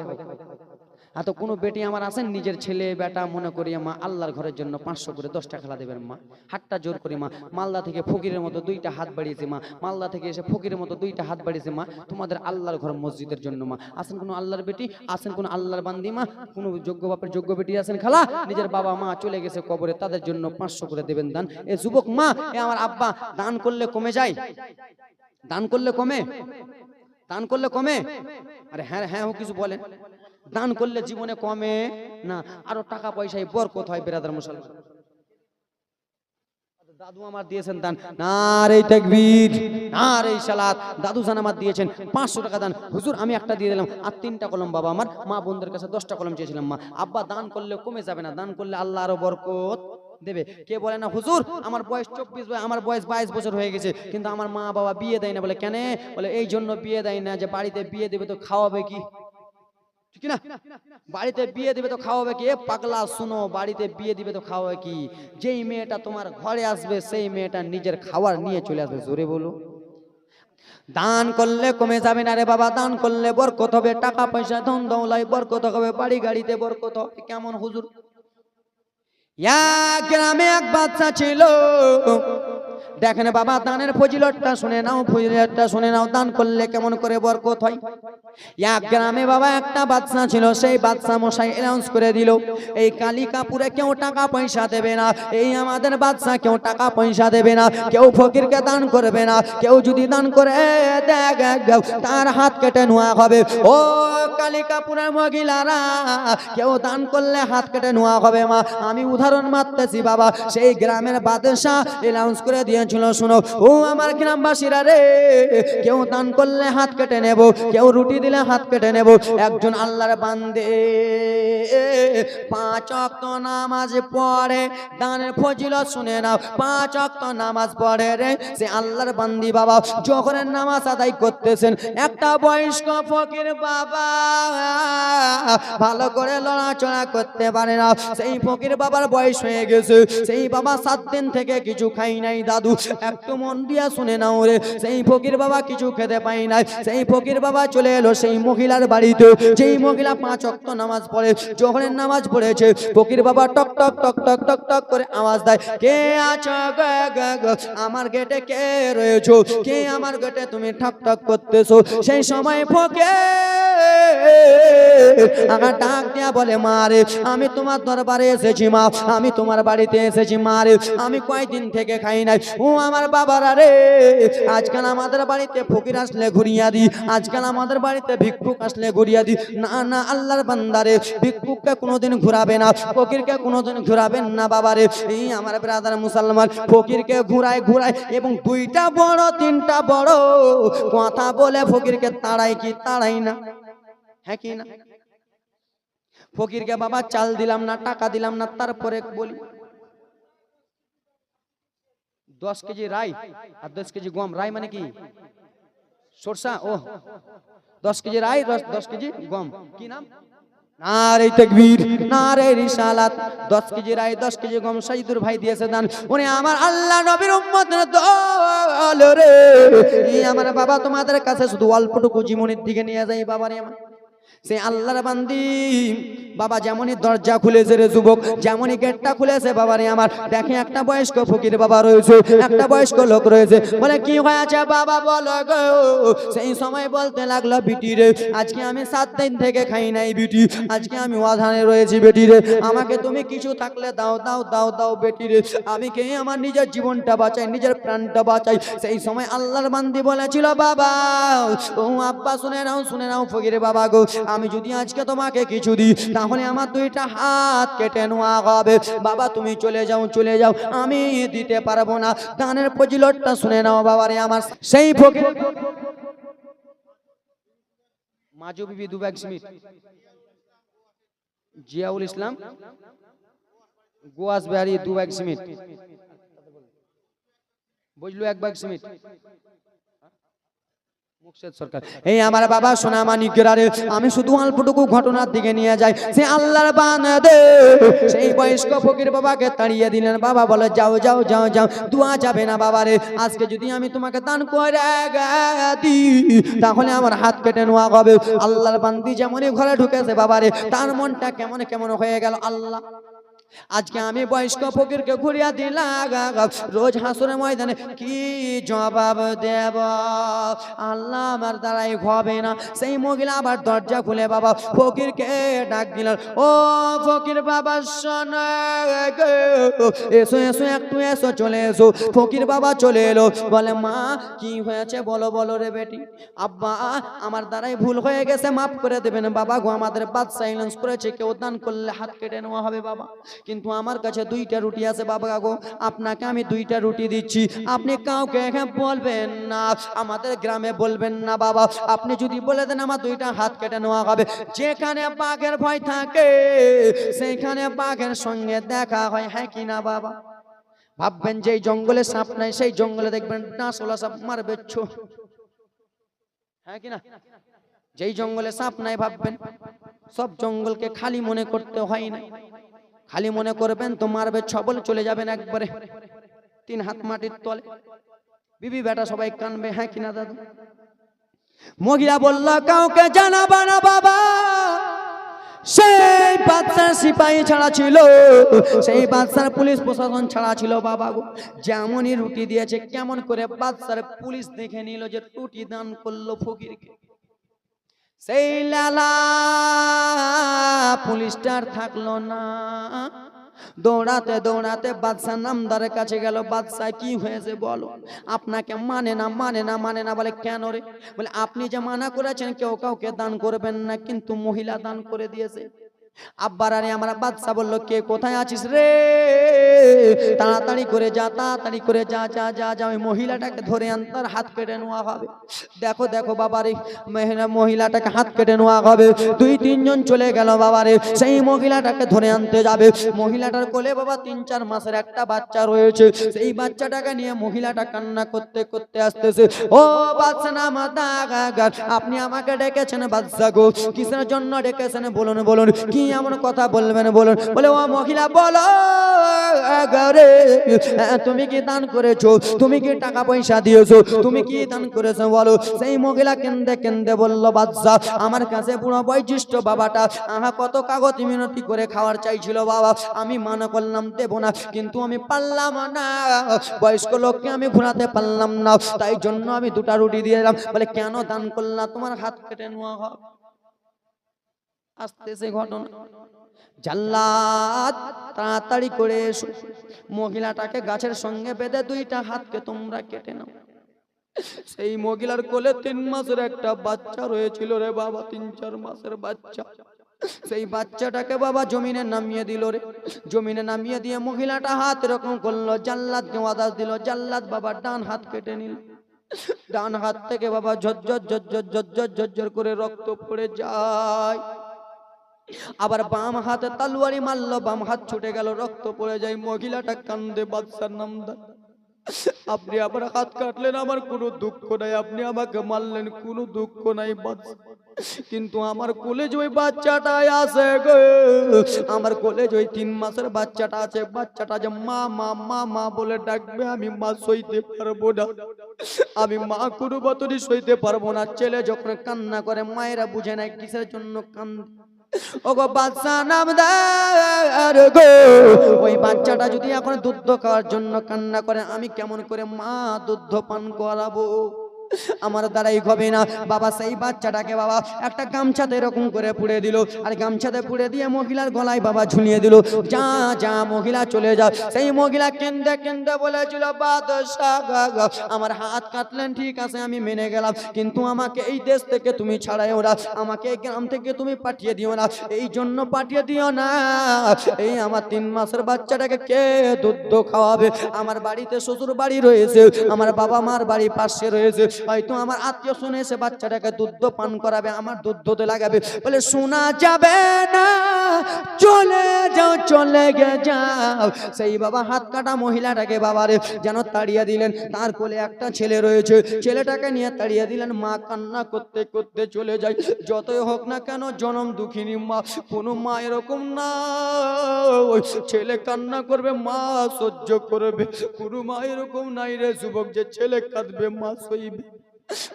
তো কোনো বেটি আমার আছেন, নিজের ছেলে বেটা মনে করি মা আল্লাহর ঘরের জন্য 500 করে 10টা খেলা দেবেন মা, হাতটা জোর করি মা। মালদা থেকে ফকিরের মতো 2টা হাত বাড়িয়েছে মা, মালদা থেকে এসে ফকিরের মতো 2টা হাত বাড়িয়েছে মা, তোমাদের আল্লাহর ঘর মসজিদের জন্য মা। আছেন কোনো আল্লাহর বেটি, আছেন কোনো আল্লাহর বান্দি মা, কোনো যোগ্য বাপের যোগ্য বেটি আছেন খালা, নিজের বাবা মা চলে গেছে কবরে, তাদের জন্য 500 করে দেবেন দান। এ যুবক মা, এ আমার আব্বা, দান করলে কমে যায়? দান করলে কমে? দান করলে কমে? আরে হ্যাঁ হ্যাঁ কিছু বলেন। দান করলে জীবনে কমে না, আরো টাকা পয়সায় বরকত হয় বিরাদার মুসলমান। দাদু আমার দিয়েছেন দান, নারে তাকবীর, নারে সালাত। দাদু জান আমার দিয়েছেন 500 টাকা দান। হুজুর আমি একটা দিয়ে দিলাম, আর 3টা কলম বাবা আমার, মা বোনদের কাছে 10টা কলম চেয়েছিলাম মা। আব্বা দান করলে কমে যাবে না, দান করলে আল্লাহ আরো বরকত দেবে। কে বলে না হুজুর আমার বয়স 24, আমার বয়স 22 বছর হয়ে গেছে, কিন্তু আমার মা বাবা বিয়ে দেয় না। বলে কেন? বলে এই জন্য বিয়ে দেয় না যে বাড়িতে বিয়ে দেবে তো খাওয়াবে কি, ঠিক না? বাড়িতে বিয়ে দিবে তো খাওয়াবে কি? পাগলা শুনো, বাড়িতে বিয়ে দিবে তো খাওয়াবে কি? যেই মেয়েটা তোমার ঘরে আসবে সেই মেয়েটা নিজের খাবার নিয়ে চলে আসবে। জোরে বলো। দান করলে কমে যাবে না রে বাবা, দান করলে বরকত হবে, টাকা পয়সা ধন দৌলায় বরকত হবে, বাড়ি গাড়িতে বরকত হবে। কেমন হুজুর? এক গ্রামে এক বাচ্চা ছিল, দেখেন বাবা দানের ফজিলতটা শুনে নাও, ফজিলতটা শুনে নাও, দান করলে কেমন করে বরকত হয়। এক গ্রামে বাবা একটা বাচ্চা ছিল, সেই বাচ্চা মশাই অ্যানাউন্স করে দিল, এই কালিকাপুরে কেউ টাকা পয়সা দেবে না, এই আমাদের বাচ্চা কেউ টাকা পয়সা দেবে না, কেউ ফকিরকে দান করবে না, কেউ যদি দান করে দেখ তার হাত কেটে নেওয়া হবে। ও কালিকাপুরের মহিলারা, কেউ দান করলে হাত কেটে নেওয়া হবে মা। আমি উদাহরণ মারতেছি বাবা, সেই গ্রামের বাদশা অ্যানাউন্স করে দিয়েছিল, শুনো ও আমার গ্রামবাসীরা রে, কেউ দান করলে হাত কেটে নেব, কেউ রুটি দিলে হাত কেটে নেব। একজন আল্লাহর বান্দে 5 ওয়াক্ত নামাজ পড়ে, দানের ফজিলত শুনে নাও, 5 ওয়াক্ত নামাজ পড়ে রে সে আল্লাহর বান্দি বাবা। যখনের নামাজ আদায় করতেছেন, একটা বয়স্ক ফকির বাবা ভালো করে লড়াচড়া করতে পারে না, সেই ফকির বাবার বয়স হয়ে গেছে, সেই বাবা 7 দিন থেকে কিছু খাই নাই। দাদু একটু মন দিয়া শুনে নাও রে, সেই ফকির বাবা কিছু খেতে পাই নাই। সেই ফকির বাবা চলে এলো সেই মহিলার বাড়িতে, যেই মহিলা 5 ওয়াক্ত নামাজ পড়ে, যখনের নামাজ পড়েছে, ফকির বাবা টক টক টক টক টক টক করে আওয়াজ দেয়, কে আছো গো, আমার গেটে কে রয়েছো, কে আমার গেটে তুমি ঠক ঠক করতেছো। সেই সময় ফকির ডাক দিয়া বলে, মারে আমি তোমার দরবারে এসেছি মা, আমি তোমার বাড়িতে এসেছি মারে, আমি কয়দিন থেকে খাই নাই। ও আমার বাবারা রে, আজকাল আমাদের বাড়িতে ফকির আসলে ঘুরিয়া দি, আজকাল আমাদের বাড়িতে ভিক্ষুক আসলে ঘুরিয়া দি। না না আল্লাহর বান্দারে, ভিক্ষুককে কোনোদিন ঘুরাবে না, ফকিরকে কোনোদিন ঘুরাবেন না বাবারে। এই আমার ব্রাদার মুসলমান, ফকিরকে ঘুরায় ঘুরায় এবং 2টা বড় 3টা বড় কথা বলে ফকিরকে তাড়াই কি তাড়াই না? হ্যাঁ কি না? ফকিরকে বাবা চাল দিলাম না, টাকা দিলাম না, তারপরে বলি 10 কেজি রাই আর 10 কেজি গম। রাই মানে কি? সরষা। ও 10 কেজি রাই 10 কেজি গম। কি নাম? নারে তাকবীর, নারে রিসালাত। 10 কেজি রাই 10 কেজি গম সাইদুর ভাই দিয়েছে দান। উনি আমার আল্লাহ নবীর উম্মতের দল রে। এই আমার বাবা তোমাদের কাছে শুধু অল্পটুকু জীবনের দিকে নিয়ে যাই বাবা রে। আমার সেই আল্লাহর বান্দি বাবা যেমনই দরজা খুলেছে রে যুবক, যেমনই গেটটা খুলেছে বাবারে আমার, দেখে একটা বয়স্ক ফকির বাবা রয়েছে, একটা বয়স্ক লোক রয়েছে। বলে কি হয়েছে বাবা বলো গো? সেই সময় বলতে লাগলো, বিটি রে আজকে আমি 7 দিন থেকে খাই নাই বিটি, আজকে আমি ওয়াধানে রয়েছি বেটি রে, আমাকে তুমি কিছু থাকলে দাও দাও দাও দাও বেটি রে, আমি কে আমার নিজের জীবনটা বাঁচাই, নিজের প্রাণটা বাঁচাই। সেই সময় আল্লাহর বান্দি বলেছিল, বাবা ও আব্বা শুনে নাও ফকির বাবা গো, আমি যদি আজকে তোমাকে কিছু দিই তাহলে আমার 2টা হাত কেটে নেওয়া হবে। বাবা তুমি চলে যাও, আমি দিতে পারবো না। দানের ফজিলতটা শুনে নাও বাবারে আমার। সেই ফকির মাজু বিবি দুবাগ স্মিথ, জিয়াউল ইসলাম গোয়াস বিহারি দুবাগ স্মিথ, বুঝলো এক বাগ সিমেন্ট সরকার এই আমার বাবা সোনা মানিকেরা রে আমি শুধু অল্পটুকু ঘটনার দিকে নিয়ে যাই সে আল্লাহর বান্দে সেই বয়স্ক ফকির বাবাকে তাড়িয়ে দিলেন বাবা বলে যাও যাও যাও যাও দোয়া যাবে না বাবা রে আজকে যদি আমি তোমাকে দান করে দি তাহলে আমার হাত কেটে নেওয়া হবে আল্লাহর বান্দি যেমনই ঘরে ঢুকেছে বাবা রে তার মনটা কেমন কেমন হয়ে গেল আল্লাহ আজকে আমি বয়স্ক ফকিরকে ঘুরিয়ে দিলাম রোজ হাসরের ময়দানে কি জবাব দেব আল্লাহ আমার দ্বারাই হবে না সেই মহিলা আবার দরজা খুলে বাবা ফকিরকে ডাক দিলেন ও ফকির বাবা শোনো এসো এসো একটু এসো চলে এসো ফকির বাবা চলে এলো বলে মা কি হয়েছে বলো বলো রে বেটি আব্বা আমার দ্বারাই ভুল হয়ে গেছে মাফ করে দেবেন বাবা গো আমাদের বাদ সাইলেন্স করেছে কেউ দান করলে হাত কেটে নেওয়া হবে বাবা কিন্তু আমার কাছে দুইটা রুটি আছে বাবা গো আপনাকে আমি দুইটা রুটি দিচ্ছি আপনি কাউকে বলবেন না আমাদের গ্রামে বলবেন না বাবা আপনি যদি বলে দেন আমার দুইটা হাত কেটে নেওয়া হবে যেখানে বাঘের ভয় থাকে সেখানে বাঘের সঙ্গে দেখা হয় হ্যাঁ কি না বাবা ভাববেন যে জঙ্গলে সাপ নাই সেই জঙ্গলে দেখবেন ডাঁশওয়ালা সাপ মারবে ছো হ্যাঁ কি না যেই জঙ্গলে সাপ নাই ভাববেন সব জঙ্গলকে খালি মনে করতে হয় না খালি মনে করবেন তো মারবে ছবল চলে যাবেন একবারে 3 হাত মাটির তলে বিবি বেটা সবাই কানবে হ্যাঁ কিনা দাদা মহিলা বলল কাউকে জানাবা না বাবা সেই বাদশার সিপাহী ছাড়া ছিল সেই বাদশার পুলিশ প্রশাসন ছাড়া ছিল বাবা গো যেমনই রুটি দিয়েছে কেমন করে বাদশার পুলিশ দেখে নিল যে রুটি দান করলো ফকিরকে সেই লালা পুলিশটার থাকলো না দৌড়াতে দৌড়াতে বাদশাহ নামদারের কাছে গেল বাদশাহ কি হয়েছে বলো আপনাকে মানে না মানে না মানে না বলে কেন রে বলে আপনি যে মানা করেছেন কেউ কাউকে দান করবেন না কিন্তু মহিলা দান করে দিয়েছে আব্বার আরে আমার বাদশা বললো কে কোথায় আছিস রে তাড়াতাড়ি করে যা তাড়াতাড়ি করে যা যা যা যা ওই মহিলাটাকে ধরে আন তার হাত কেটে নেওয়া হবে দেখো দেখো বাবারে মহিলাটাকে হাত কেটে নেওয়া হবে 2-3 জন চলে গেল বাবারে সেই মহিলাটাকে ধরে আনতে যাবে মহিলাটার কোলে বাবা 3-4 মাসের একটা বাচ্চা রয়েছে সেই বাচ্চাটাকে নিয়ে মহিলাটা কান্না করতে করতে আসতেছে ও বাদশা নামাদা আপনি আমাকে ডেকেছেন বাদশা গো কিসের জন্য ডেকেছেন বলুন বলুন কি এমন কথা বলবেন বলুন বলে ও মহিলা বলো তুমি কি দান করেছো তুমি কি টাকা পয়সা দিয়েছো তুমি কি দান করেছো বলো সেই মহিলা কেন্দে কেন্দে বললো বাদশাহ আমার কাছে পুরো বৈশিষ্ট্য বাবাটা কত কাগজ মিনতি করে খাওয়ার চাইছিল বাবা আমি মানা করলাম দেব না কিন্তু আমি পারলাম না বয়স্ক লোককে আমি ঘোরাতে পারলাম না তাই জন্য আমি 2টা রুটি দিয়ে দিলাম বলে কেন দান করলাম তোমার হাত কেটে নেওয়া হবে আসতেছে ঘটনা জাল্লাদ তাড়াতাড়ি করে এসো মহিলাটাকে গাছের সঙ্গে বেঁধে 2টা হাতকে তোমরা কেটে নাও সেই মহিলার কোলে 3 মাসের একটা বাচ্চা রয়েছিল রে বাবা 3-4 মাসের বাচ্চা সেই বাচ্চাটাকে বাবা জমিনে নামিয়ে দিল রে জমিনে নামিয়ে দিয়ে মহিলাটা হাত এরকম করলো জাল্লাদকে আদেশ দিল জাল্লাদ বাবা ডান হাত কেটে নিল ডান হাত থেকে বাবা ঝরঝর ঝরঝর ঝরঝর ঝরঝর করে রক্ত পড়ে যায় আবার বাম হাতে তলোয়ারি মারলো বাম হাত ছুটে গেল রক্ত পড়ে যায় মহিলাটা কান্দে বাদশার নামদার আপনি আবার হাত কাটলেন আমার কোনো দুঃখ নাই আপনি আমাকে মারলেন কোনো দুঃখ নাই বাদশা কিন্তু আমার কোলে যে ওই বাচ্চাটা আছে গো আমার কোলে যে ওই 3 মাসের বাচ্চাটা আছে বাচ্চাটা যে মা মা মা মা বলে ডাকবে আমি মা সইতে পারবো না আমি মা কোনো বতরি সইতে পারবো না ছেলে যখন কান্না করে মায়েরা বুঝে না কিসের জন্য কান্দে ওগো বাদশা নামদার গো ওই বাচ্চাটা যদি এখন দুধ খাওয়ার জন্য কান্না করে আমি কেমন করে মা দুধ পান করাবো আমার দ্বারাই হবে না বাবা সেই বাচ্চাটাকে বাবা একটা গামছাতে এরকম করে পুড়ে দিল আর গামছাতে পুড়ে দিয়ে মহিলার গলায় বাবা ঝুলিয়ে দিল যা যা মহিলা চলে যাও সেই মহিলা কেন্দে কেন্দে বলেছিল বাদশাহ আমার হাত কাটলেন ঠিক আছে আমি মেনে গেলাম কিন্তু আমাকে এই দেশ থেকে তুমি ছাড়াইও না আমাকে এই গ্রাম থেকে তুমি পাঠিয়ে দিও না এই জন্য পাঠিয়ে দিও না এই আমার 3 মাসের বাচ্চাটাকে কে দুধ খাওয়াবে আমার বাড়িতে শ্বশুর বাড়ি রয়েছে আমার বাবা মার বাড়ি পাশে রয়েছে হয়তো আমার আত্মীয় শুনে এসে বাচ্চাটাকে দুধ পান করাবে, আমার দুধ লাগাবে, বলে শোনা যাবে না, চলে যাও, চলে যাও। সেই বাবা হাত কাটা মহিলাটাকে বাবারে যেন তাড়িয়ে দিলেন। তার কোলে একটা ছেলে রয়েছে, ছেলেটাকে নিয়ে তাড়িয়ে দিলেন। মা কান্না করতে করতে চলে যায়। যতই হোক না কেন জনম দুঃখিনী মা, কোনো মা এরকম না ছেলে কান্না করবে মা সহ্য করবে, কোনো মা এরকম নাই রে যুবক যে ছেলে কাঁদবে মা সইবে।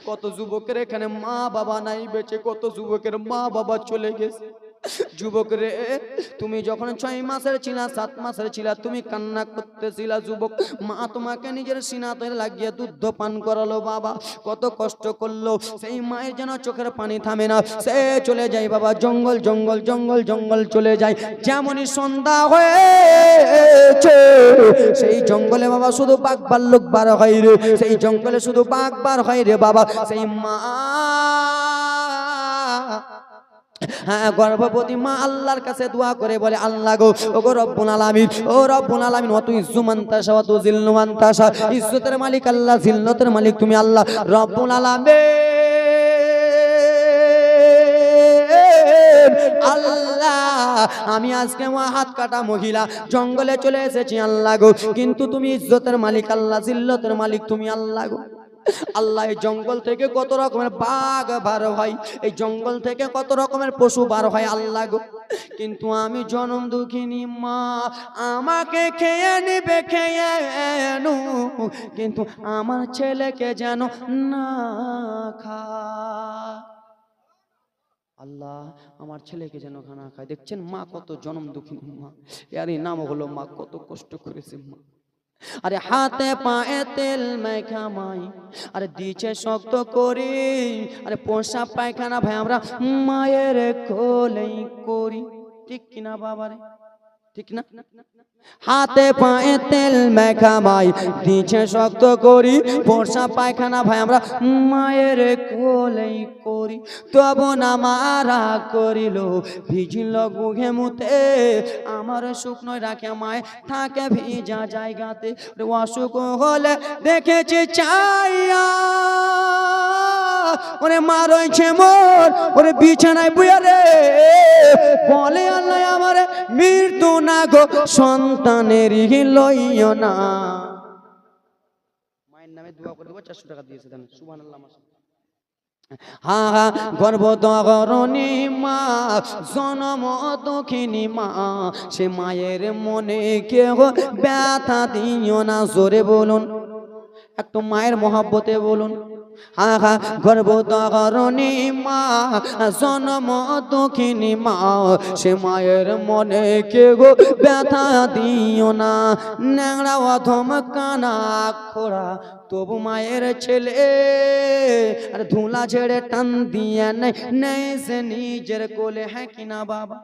কত যুবকের এখানে মা বাবা নাই বেঁচে, কত যুবকের মা বাবা চলে গেছে। যুবক রে, তুমি যখন 6 মাসের ছিলা, 7 মাসের ছিলা, তুমি কান্না করতেছিলা যুবক। মা তোমাকে নিজের সিনাতে লাগিয়ে দুধ পান করালো বাবা, কত কষ্ট করলো। সেই মায়ের যেন চোখের পানি থামে না, সে চলে যায় বাবা জঙ্গল জঙ্গল জঙ্গল জঙ্গল চলে যায়। যেমনই সন্ধ্যা হয়েছে সেই জঙ্গলে বাবা শুধু বাঘ ভাল্লুক বার হয় রে, সেই জঙ্গলে শুধু বাঘ বার হয় রে বাবা। সেই মা, হ্যাঁ গর্ভবতী মা আল্লাহর কাছে দোয়া করে বলে, আল্লাহ গো, ওগো রব্বুল আলামিন, ও রব্বুল আলামিন, ওয়া তুইজ্জু মান তাশা ওয়া তুযিল্লু মান তাশা। ইজ্জতের মালিক আল্লাহ, জিল্লতের মালিক তুমি আল্লাহ রব্বুল আলামিন। আল্লাহ আমি আজকে হাত কাটা মহিলা জঙ্গলে চলে এসেছি আল্লাহ গো, কিন্তু তুমি ইজ্জতের মালিক আল্লাহ, জিল্লতের মালিক তুমি আল্লাহ গো। আল্লাহ এই জঙ্গল থেকে কত রকমের বাঘ বার হয়, এই জঙ্গল থেকে কত রকমের পশু বার হয় আল্লাহ গো, কিন্তু আমি জনম দুঃখিনী মা, আমাকে খেয়ে নিবে খেয়ে নু, কিন্তু আমার ছেলেকে যেন না খায়। আল্লাহ আমার ছেলেকে যেন খানা খায়। দেখছেন মা কত জনম দুঃখিনী মা, এরই নাম হলো মা, কত কষ্ট করেছে মা। আরে হাতে পায়ে তেল মেখা মাই, আরে দিছে শক্ত করি, আরে পোষা পায়খানা ভাই আমরা মায়ের কোলেই করি, ঠিক কিনা বাবারে, ঠিক না? হাতে পায়ে তেল মেখা মাই, দিছে শক্ত করি, পোষা পায়খানা ভাই আমরা মায়ের কোলেই করি। তবু না মারা করিল, ভিজিল গুহে মুতে, আমার শুকনো রাখে মায় থাকে ভিজা জায়গাতে। অসুখ হলে দেখেছি চাইয়া, ওরে মা রয়েছে মোর, ওরে বিছানায় বুয়া রে, বলে আল্লাহ আমার মৃত্যু না গো, সন্তানের লইও না। মায়ের নামে দোয়া করে দেবো, 400 টাকা দিয়েছে, দেন সুবহানাল্লাহ। হা হা গর্ভধারণী মা, জনম দুঃখিনী মা, সে মায়ের মনে কেহ ব্যথা দিও না। জোরে বলুন একটু, মায়ের মহব্বতে বলুন। হা হা গর্ভধারণী মা, জনম দুঃখিনী মা, সে মায়ের মনে কেহ ব্যথা দিও না। ন্যাংরা অধম কানা খোড়া তবু মায়ের ছেলে, আর ধুলা ছেড়ে টান দিয়ে নেই সে নিজের কোলে, হ্যাঁ কিনা বাবা?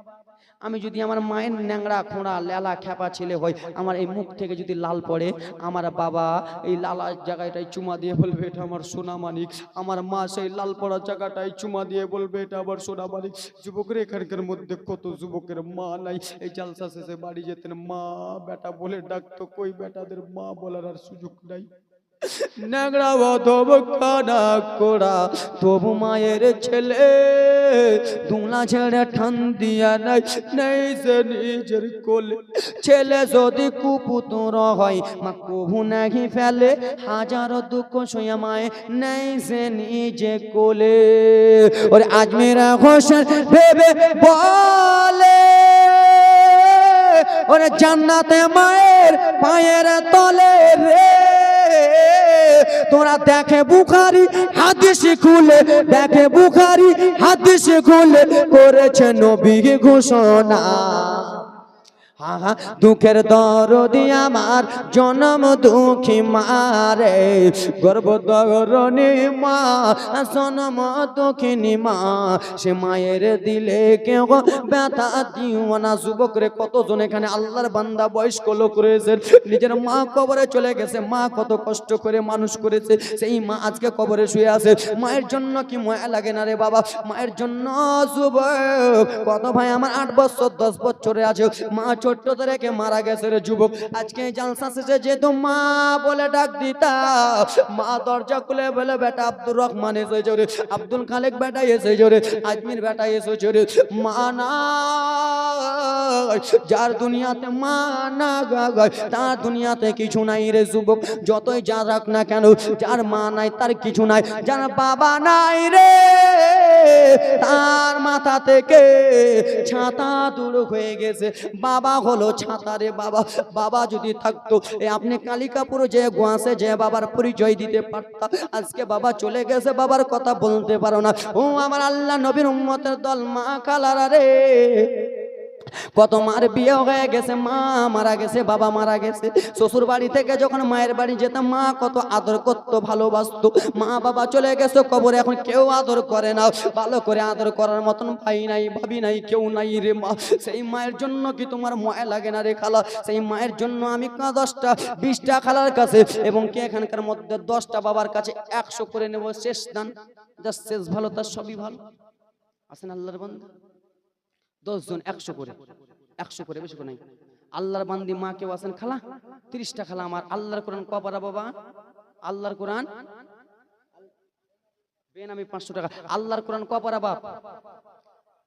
আমি যদি আমার মায়ের ন্যাংরা খোঁড়া লেলা খ্যাপা ছেলে হয়, আমার এই মুখ থেকে যদি লাল পড়ে, আমার বাবা এই লালা জায়গাটাই চুমা দিয়ে বলবে এটা আমার সোনা মানিক, আমার মা সেই লাল পড়া জায়গাটাই চুমা দিয়ে বলবে এটা আমার সোনা মানিক। যুবকের এখানকার মধ্যে কত যুবকের মা নাই, এই জালসা শেষে বাড়ি যেতেন মা বেটা বলে ডাকতো, কই বেটাদের মা বলার আর সুযোগ নাই। ন্যাংরা অধম কানা কোড়া তবু মায়ের ছেলে, দুলা ছেড়ে ঠান দিয়া নেই সে নিজের কোলে। ছেলে যদি কুপুত্র হয় মা কবু নাহি ফেলে, হাজারো দুঃখ সইয়া মায়ে নেই সে নিজে কোলে। ওরে আজমির হোসেন ভেবে বলে, ওরে জান্নাতে মায়ের পায়ের তলে রে, তোরা দেখে বুখারী হাদিস খুলে, দেখে বুখারী হাদিস খুলে, করেছে নবী ঘোষণা। হা হা দুঃখের দরদি আমার জনম দুঃখী মারে, গর্ভধারণী মা, জনম দুঃখিনী মা, সে মায়ের দিলে কেউ ব্যথা দিও না। যুবকরে কতজন এখানে আল্লাহর বান্দা বয়স্ক লোক রয়েছে, নিজের মা কবরে চলে গেছে, মা কত কষ্ট করে মানুষ করেছে, সেই মা আজকে কবরে শুয়ে আছে। মায়ের জন্য কি মায়া লাগে না রে বাবা? মায়ের জন্য যুবক কত ভাই আমার 8 বছর 10 বছরে আছে, মা ছোট্ট থেকে মারা গেছে রে যুবক। আজকে জালসা শেষে যেহেতু মা বলে ডাক দিতা, মা দরজা খুলে বলে বেটা আব্দুর রহমান এসেছে রে, আব্দুল খালেক বেটা এসেছে রে, আজমির বেটা এসেছে রে। মা না যার দুনিয়াতে মা না গায় তার দুনিয়াতে কিছু নাই রে যুবক। যতই যা রাখ না কেন, যার মা নাই তার কিছু নাই, যার বাবা নাই রে তার মাথা থেকে ছাতা দূর হয়ে গেছে। বাবা হলো ছাতা রে বাবা। বাবা যদি থাকতো আপনি কালিকাপুর যে গোয়াসে যে বাবার পরিচয় দিতে পারতাম। আজকে বাবা চলে গেছে, বাবার কথা বলতে পারো না। ও আমার আল্লাহ নবীর উম্মতের দল, মা খালারা রে, কত মার বিয়ে হয়ে গেছে, মা মারা গেছে, বাবা মারা গেছে। শ্বশুর বাড়ি থেকে যখন মায়ের বাড়ি যেতাম, মা কত আদর করত, ভালোবাসতো। মা বাবা চলে গেছে কবরে, এখন কেউ আদর করে না। ভালো করে আদর করার মতন ভাই নাই, ভাবি নাই, কেউ নাই রে মা। সেই মায়ের জন্য কি তোমার মায়া লাগে না রে খালা? সেই মায়ের জন্য আমি 10টা 20টা খালার কাছে এবং কি এখানকার মধ্যে 10টা বাবার কাছে 100 করে নেব শেষ দান। যা শেষ ভালো তার সবই ভালো। আছেন আল্লাহর বান্দা 10 জন 100 করে, 100 করে, বেশি করে নাই। আল্লাহর বান্দি মা কেউ আছেন খালা? 30টা খালা আমার। আল্লাহর কোরআন কপারা বাবা, আল্লাহর কোরআন বেনামি 500 টাকা। আল্লাহর কোরআন কপারা বাপ,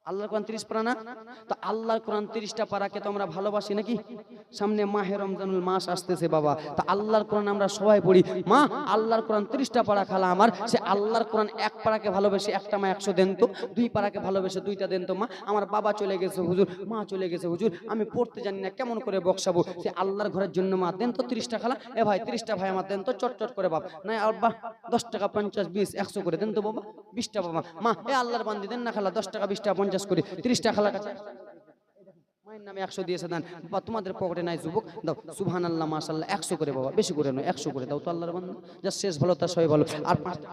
আল্লাহর কোরআন 30 পারা না? তো আল্লাহর কোরআন 30টা পারাকে তো আমরা ভালোবাসি নাকি? সামনে মাহে রমজানুল মাস আসতেছে বাবা, তো আল্লাহর কোরআন আমরা সবাই পড়ি। মা আল্লাহর কোরআন 30টা পারা খালা আমার, সে আল্লাহর কোরআন 1 পারাকে ভালোবেসে একটা মা 100 দেন তো, 2 পারাকে ভালোবেসে 2টা দেন তো মা। আমার বাবা চলে গেছে হুজুর, মা চলে গেছে হুজুর, আমি পড়তে জানি না, কেমন করে বকশাবো? সে আল্লাহর ঘরের জন্য মা দেন তো 30টা খালা। এ ভাই 30টা ভাই আমার দেন তো, চট চট করে বাপ। না আব্বা 10 টাকা 50 20 100 করে দেন তো বাবা, 20টা বাবা। মা এ আল্লাহর বান্দি দেন না খালা, 10 টাকা 20 টাকা 50 করে, 30টা খালার কাছে মায়ের নামে 100 দিয়েছে দেন বাবা। তোমাদের পকেটে নাই যুবক, দাও সুবহানাল্লাহ মাশাআল্লাহ 100 করে বাবা, বেশি করে নয় 100 করে দাও তো আল্লাহর বান্দা। যা শেষ ভালো তার সবাই ভালো। আর 5টা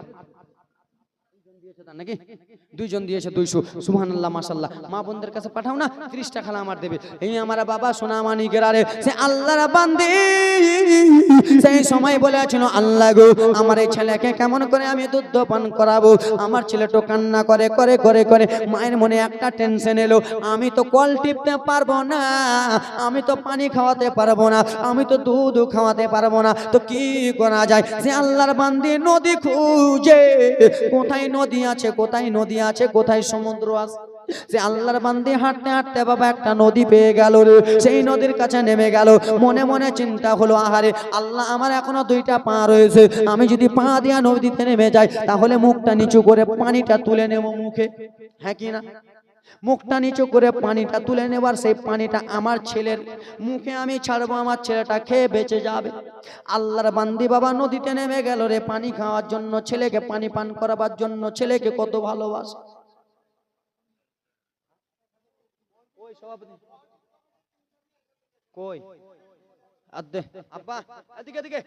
নাকি 2 জন দিয়েছে 200, সুবহানাল্লাহ মাশাআল্লাহ। মা বোনদের কাছে পাঠাও না, 30টা খালা আমার দেবে। এই আমার বাবা সোনা মানিকের আরে সে আল্লাহর বান্দি সেই সময় বলেছিল, আল্লাহ গো আমার এই ছেলেকে কেমন করে আমি দুধ পান করাবো? আমার ছেলে তো কান্না করে করে করে করে। মায়ের মনে একটা টেনশন এলো, আমি তো কল টিপতে পারবো না, আমি তো পানি খাওয়াতে পারবো না, আমি তো দুধ খাওয়াতে পারবো না, তো কি করা যায়? সে আল্লাহর বান্দি নদী খুঁজে, কোথায় নদী আছে, কোথায় নদী আছে, কোথায় সমুদ্র আছে। যে আল্লাহর বান্দি হাঁটতে হাঁটতে বাবা একটা নদী পেয়ে গেল রে। সেই নদীর কাছে নেমে গেল। মনে মনে চিন্তা হলো, আহারে আল্লাহ আমার এখনো 2টা পা রয়েছে, আমি যদি পা দিয়া নদীতে নেমে যাই তাহলে মুখটা নিচু করে পানিটা তুলে নেব মুখে, হ্যাঁ কি না? মুখটা নিচু করে পানিটা তুলে নেবার, সেই পানিটা আমার ছেলের মুখে আমি ছাড়বো, আমার ছেলেটা খেয়ে বেঁচে যাবে। আল্লাহর বান্দি বাবা নদীতে নেমে গেল রে পানি খাওয়ার জন্য, ছেলেকে পানি পান করাবার জন্য। ছেলেকে কত ভালোবাসে। কই সভাপতি কই? আদে আব্বা এদিকে এদিকে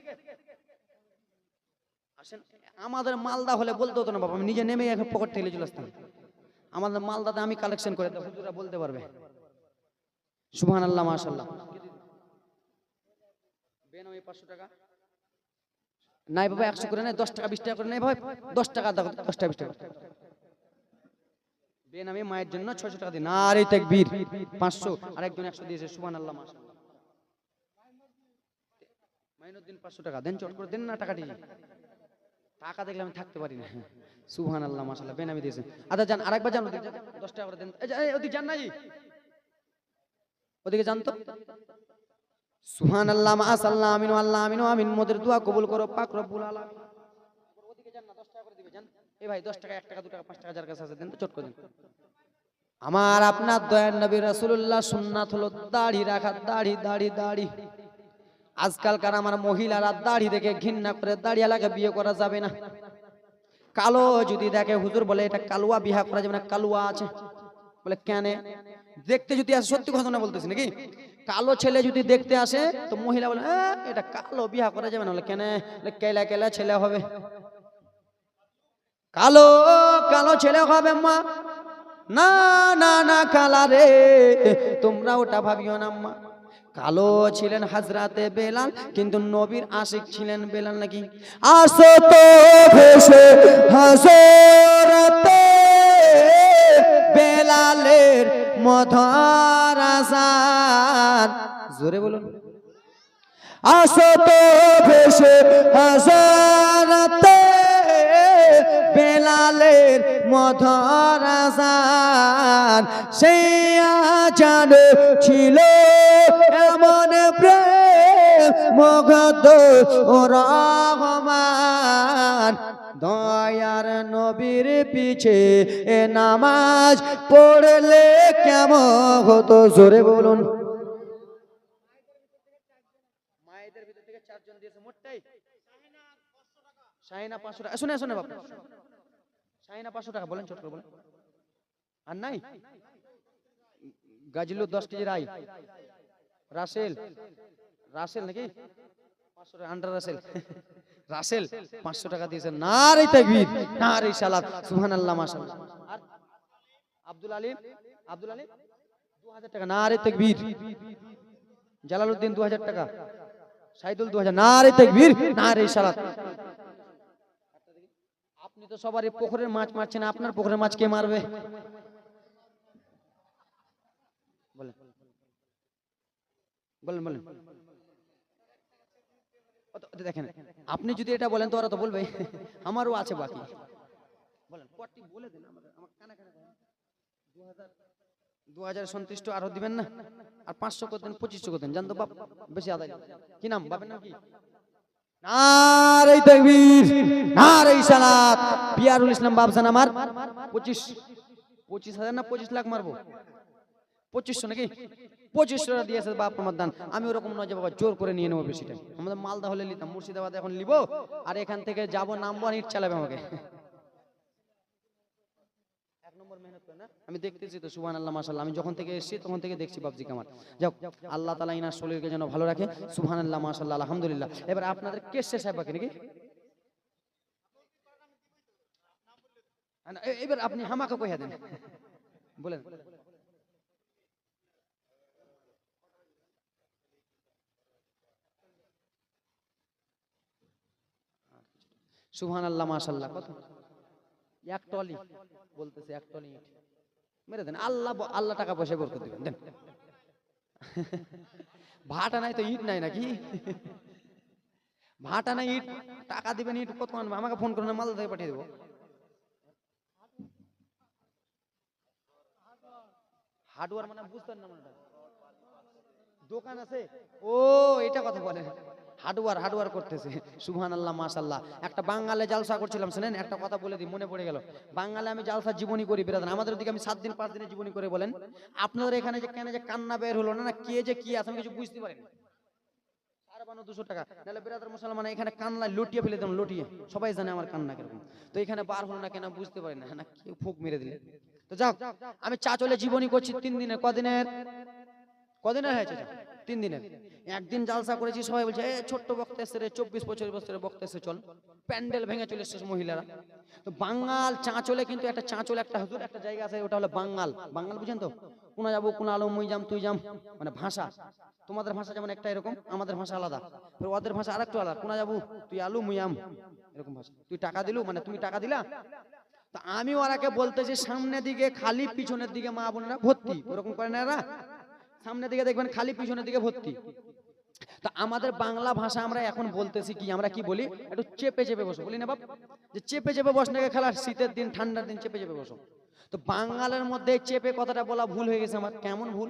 আসেন। আমাদের মালদা হলে বলতে হতো না বাবা, আমি নিজে নেমে এখন পকেট থেকে চলে আসতাম। আমাদের মালদাতে আমি কালেকশন করে দেব, হুজুরা বলতে পারবে। সুবহানাল্লাহ মাশাআল্লাহ। বেনামি 500 টাকা নাই বাবা, 100 করে নাই, 10 টাকা 20 টাকা করে নাই ভাই, 10 টাকা দাও, 10 টাকা 20 টাকা। বেনামি মায়ের জন্য 600 টাকা দিন। নারে তাকবীর। 500 আর একজন 100 দিয়েছে, সুবহানাল্লাহ মাশাআল্লাহ। মাইনুদ্দিন 500 টাকা দেন, চট করে দেন না টাকাটি। টাকা দেখলে আমি থাকতে পারি না। সুবহানাল্লাহ মাশাআল্লাহ, বেনামি দিয়েছে। আচ্ছা যান আরেকবার যান, 10 টাকা করে দেন। এই ওদিকে যান নাই, ওদিকে যান তো। সুবহানাল্লাহ মাশাআল্লাহ, আমিন আল্লাহ আমিন আমিন। মোদের দোয়া কবুল করো পাক রব্বুল আলামিন। ওদিকে যান না, 10 টাকা করে দিবে যান। এই ভাই 10 টাকা 1 টাকা 2 টাকা 5 টাকা যার কাছে আছে দেন তো, চট করে দেন। আমার আপনার দয়ার নবী রাসূলুল্লাহ সুন্নাত হলো দাড়ি রাখা, দাড়ি দাড়ি দাড়ি। আজকালকার আমার মহিলারা দাড়ি দেখে ঘৃণা করে, দাড়িওয়ালাকে বিয়ে করা যাবে না। কালো যদি দেখে, হুজুর বলে এটা কালুয়া, বিয়ে করা যাবে না, কালুয়া আছে। বলে কেন? দেখতে যদি আসে, সত্যি কথা না বলতেছি নাকি, কালো ছেলে যদি দেখতে আসে তো মহিলা বলে এটা কালো, বিয়ে করা যাবে না। বলে কেন? কেলা কেলা ছেলে হবে, কালো কালো ছেলে হবে মা। না না না কালা রে, তোমরা ওটা ভাবিও না মা। কালো ছিলেন হযরতে বেলাল, কিন্তু নবীর আশিক ছিলেন বেলাল নাকি? আসো তো ভেসে হযরতে বেলালের মধুর আযান, হাসান, জোরে বলুন। আসো তো ভেসে হাজারাতে বেলালের মধুর আযান, সেই আযানে ছিল এমন প্রেম মুগ্ধ রহমান। দয়ার নবীর পিছে এ নামাজ পড়লে কেমন হতো, জোরে বলুন। মায়েদের ভিতর থেকে 4 জন দিয়েছে মোটটাই। শাহিনা 500 টাকা, শুনে শুনে বাবা, শাহিনা 500 টাকা বলেন, ছোট করে বলেন। আর নাই গাজলু 10 কেজি রাই, রাসেল, রাসেল নাকি 500 টাকা, আন্ডার রাসেল, রাসেল 500 টাকা দিয়েছে। নারে তাকবীর, নারে সালাত, সুবহানাল্লাহ, মাশাআল্লাহ। আর আব্দুল আলিম, আব্দুল আলিম 2000 টাকা, নারে তাকবীর। জালালউদ্দিন 2000 টাকা, সাইদুল 2000, নারে তাকবীর, নারে সালাত। আপনি তো সবারই পুকুরের মাছ মারছেন, আপনার পুকুরের মাছ কে মারবে বলেন, বলেন বলেন। দেখেন আপনি যদি এটা বলেন তো ওরা তো বলবে আমারও আছে বাকি, বলেন কটি বলে দেন আমাদের, আমার কানে কানে 2000 সন্তুষ্ট আরো দিবেন না, আর 500 করে দেন, 2500 করে দেন, জান তো বাপ বেশি আদায়। কি নাম বাপের নাম কি? নারে তাকবীর, নারে সালাত। পিয়ারুল ইসলাম বাপজান আমার 25,000 না 25 লাখ মারবো, 2500 নাকি 2500 টাকা দিয়েছে বাপ আমার দান। আমি ওরকম নয় যে বাবা জোর করে নিয়ে নেবো বেশিটা, আমাদের মালদা হলে নিতাম, মুর্শিদাবাদ এখন নিব, আর এখান থেকে যাবো নামবো আর ইট চালাবে আমাকে। এক নম্বর মেহনত করে না, আমি দেখতেছি তো, সুবহানাল্লাহ মাশাআল্লাহ। আমি যখন থেকে এসেছি তখন থেকে দেখছি বাপজি কামার, যাও আল্লাহ তাআলা ইনার শরীরকে যেন ভালো রাখে, সুবহানাল্লাহ মাশাআল্লাহ, আলহামদুলিল্লাহ। এবার আপনাদের কেশে সাহেব বাকি নাকি, এবার আপনি হামাকে কইয়া দেন, বলেন। সুবহানাল্লাহ মাশাআল্লাহ। কত? এক টলি বলতেছে, এক টলি ইট মেরে দেন, আল্লাহ আল্লাহ টাকা পয়সা বরকত দিবেন, দেন। ভাটা নাই তো ইট নাই নাকি, ভাটা নাই ইট, টাকা দিবেন, ইট কত আনবে আমাকে ফোন করুন, মালদা থেকে পাঠিয়ে দেবো। হার্ডওয়্যার মানে বুঝতেন না, মানে দোকান আছে, ও এটা কথা বলেন, হার্ডওয়্যার, হার্ডওয়্যার করতেছে, সুবহানাল্লাহ মাশাআল্লাহ। একটা বাঙালে জালসা করছিলাম, শুনেন একটা কথা বলে দিই, মনে পড়ে গেল। বাঙালে আমি জালসা জীবনী করি বিরাদান, আমাদের দিকে আমি 7 দিন 5 দিনের জীবনী করে, বলেন আপনাদের এখানে যে কেন যে কান্না বের হলো না, না কে যে কি আছে আমি কিছু বুঝতে পারিনি। 200 টাকা নাহলে বিরাদার মুসলমান এখানে কান্না লুটিয়ে ফেলে দিলাম, লুটিয়ে, সবাই জানে আমার কান্না কিরকম, তো এখানে বার হলো না কেন বুঝতে পারি না, না কেউ ফুক মেরে দিলে। তো যাও, আমি চাচলে জীবনী করছি 3 দিনের, কদিনের, কদিনের হয়েছে 3 দিনের। একদিন জালসা করেছি, সবাই বলছে এ ছোট্ট বক্তা এসে রে, 24 বছরের বক্তা এসে, চল, প্যান্ডেল ভেঙে চলে এসেছে মহিলারা। তো বাঙাল চাঁচলে কিন্তু একটা চাঁচলে একটা হুজুর একটা জায়গা আছে, ওটা হলো বাঙাল, বাঙাল বুঝেন তো, কোনা যাবো, কোনা আলো, মুই যাম তুই যাম, মানে ভাষা, তোমাদের ভাষা যেমন একটা এরকম, আমাদের ভাষা আলাদা, ওদের ভাষা আরেকটু আলাদা, কোনা যাবো তুই আলু মুই আম, এরকম ভাষা। তুই টাকা দিলু মানে তুমি টাকা দিলা, তা আমি ওরাকে বলতেছি সামনের দিকে খালি, পিছনের দিকে মা বোনেরা ভর্তি, ওরকম করে না এরা, সামনের দিকে দেখবেন খালি, পিছনের দিকে ভর্তি। তা আমাদের বাংলা ভাষা আমরা এখন বলতেছি কি, আমরা কি বলি, একটু চেপে চেপে বসো, বলি না বাপ, যে চেপে চেপে বস নাকি খেলা, শীতের দিন ঠান্ডার দিন চেপে চেপে বসো। তো বাঙালের মধ্যে চেপে কথাটা বলা ভুল হয়ে গেছে আমার, কেমন ভুল,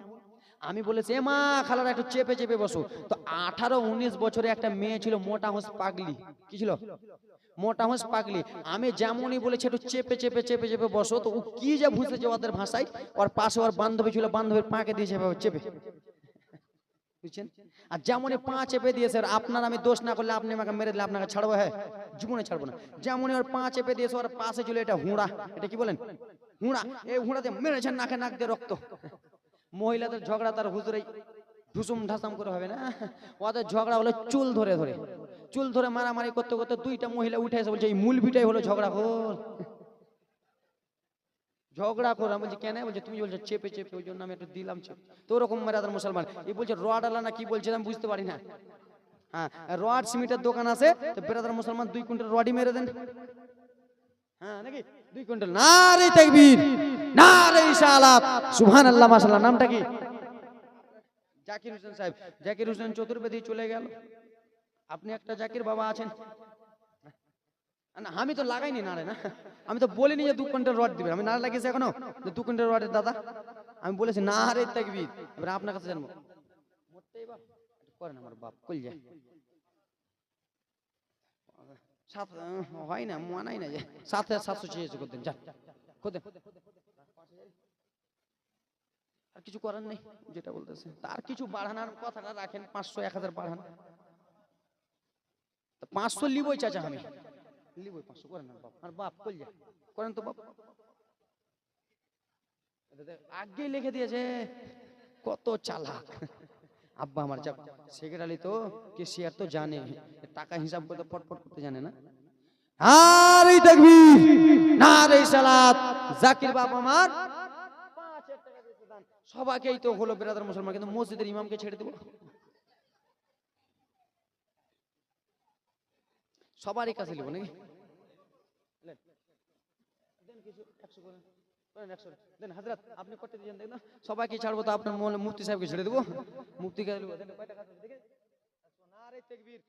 আমি বলেছি এ মা খালারা একটু চেপে চেপে বসো। তো 18-19 বছরে একটা মেয়ে ছিল, মোটা হোস পাগলি, কি ছিল, মোটা হোস পাগলি, আমি যেমনই বলেছি একটু চেপে চেপে চেপে চেপে বসো, তো ও কি যে বুঝেছে ওদের ভাষায়, ওর পাশে ওর বান্ধবী ছিল, বান্ধবীর পাকে দিয়েছে চেপে, বুঝছেন, আর যেমনই পা চেপে দিয়েছে, আপনার আমি দোষ না করলে, আপনি আমাকে মেরে দিলে আপনাকে ছাড়বো, হ্যাঁ জীবনে ছাড়বো না। যেমনই ওর পা চেপে দিয়েছে, ওর পাশে ছিল এটা হুঁড়া, এটা কি বলেন, হুঁড়া, এই হুঁড়া দিয়ে মেরেছেন নাকে, নাক দিয়ে রক্ত। মহিলাদের ঝগড়া তার হুজুরেই ঢুসুম ঢাসাম করে হবে না, ওদের ঝগড়া হলো চুল ধরে ধরে, চুল ধরে মারামারি করতে করতে 2টা মহিলা উঠে এসে বলছে এই মূলবিটাই হলো ঝগড়া খোর, ঝগড়া করে। আমি বলছি কেন, বলছে তুমি বলছো চেপে চেপে, ওই জন্য আমি একটু দিলাম চেপে। তো ওরকম মারাদার মুসলমান, এই বলছে রড আলা না কি বলছে আমি বুঝতে পারি না, হ্যাঁ রড সিমেন্টের দোকান আছে, তো বেরাদার মুসলমান 2 কুইন্টাল রডই মেরে দেন, হ্যাঁ নাকি 2 কুইন্টাল। নারে তাকবীর, নারে সালাত, সুবহানাল্লাহ মাশাআল্লাহ। নামটা কি? জাকির হোসেন সাহেব, জাকির হোসেন চতুর্বেদী চলে গেল। আপনি একটা জাকির বাবা আছেন না? আমি তো লাগাইনি নারে, না আমি তো বলিনি যে 2 কুইন্টাল রড দিবেন। আমি নারে লাগিয়েছি এখনো যে 2 কুইন্টাল রডের দাদা, আমি বলেছি না রে তাকবীর। এবার আপনার কাছে জানবো মরতেই বাপ করেন আমার বাপ কল যায় সাত হয় না মানাই না যে 7,700 করতেন যান করতেন। আর কিছু করার নেই, যেটা বলতেছে তার কিছু বাড়ানোর কথাটা রাখেন, 500 1000 বাড়ান। 500 লিবই চাচা, আমি লিবই 500 করেন না বাপ, আর বাপ কল যায় করেন তো বাপ। আগে লিখে দিয়েছে, কত চালাক আব্বা আমার। যা সেক্রেটারি তো কেশিয়ার তো জানে, টাকা হিসাব করতে ফটফট করতে জানে না। আর এই তাকবীর, নারে সালাত। জাকির বাপ আমার 5,000 টাকা দিয়েছে দান। সবাইকেই তো হলো বেরাদার মুসলমান, কিন্তু মসজিদের ইমামকে ছেড়ে দেব? সবারই কাছে লিব নাকি? দেন কিছু 100 করে দেন, 100 দেন হযরত, আপনি করতে দিয়েন দেন না, সবাইকে ছাড়বো তো আপনার মুফতি সাহেবকে ছেড়ে দেব? মুফতি কে দেব? দেন কয় টাকা আছে দেখে। নারে তাকবীর।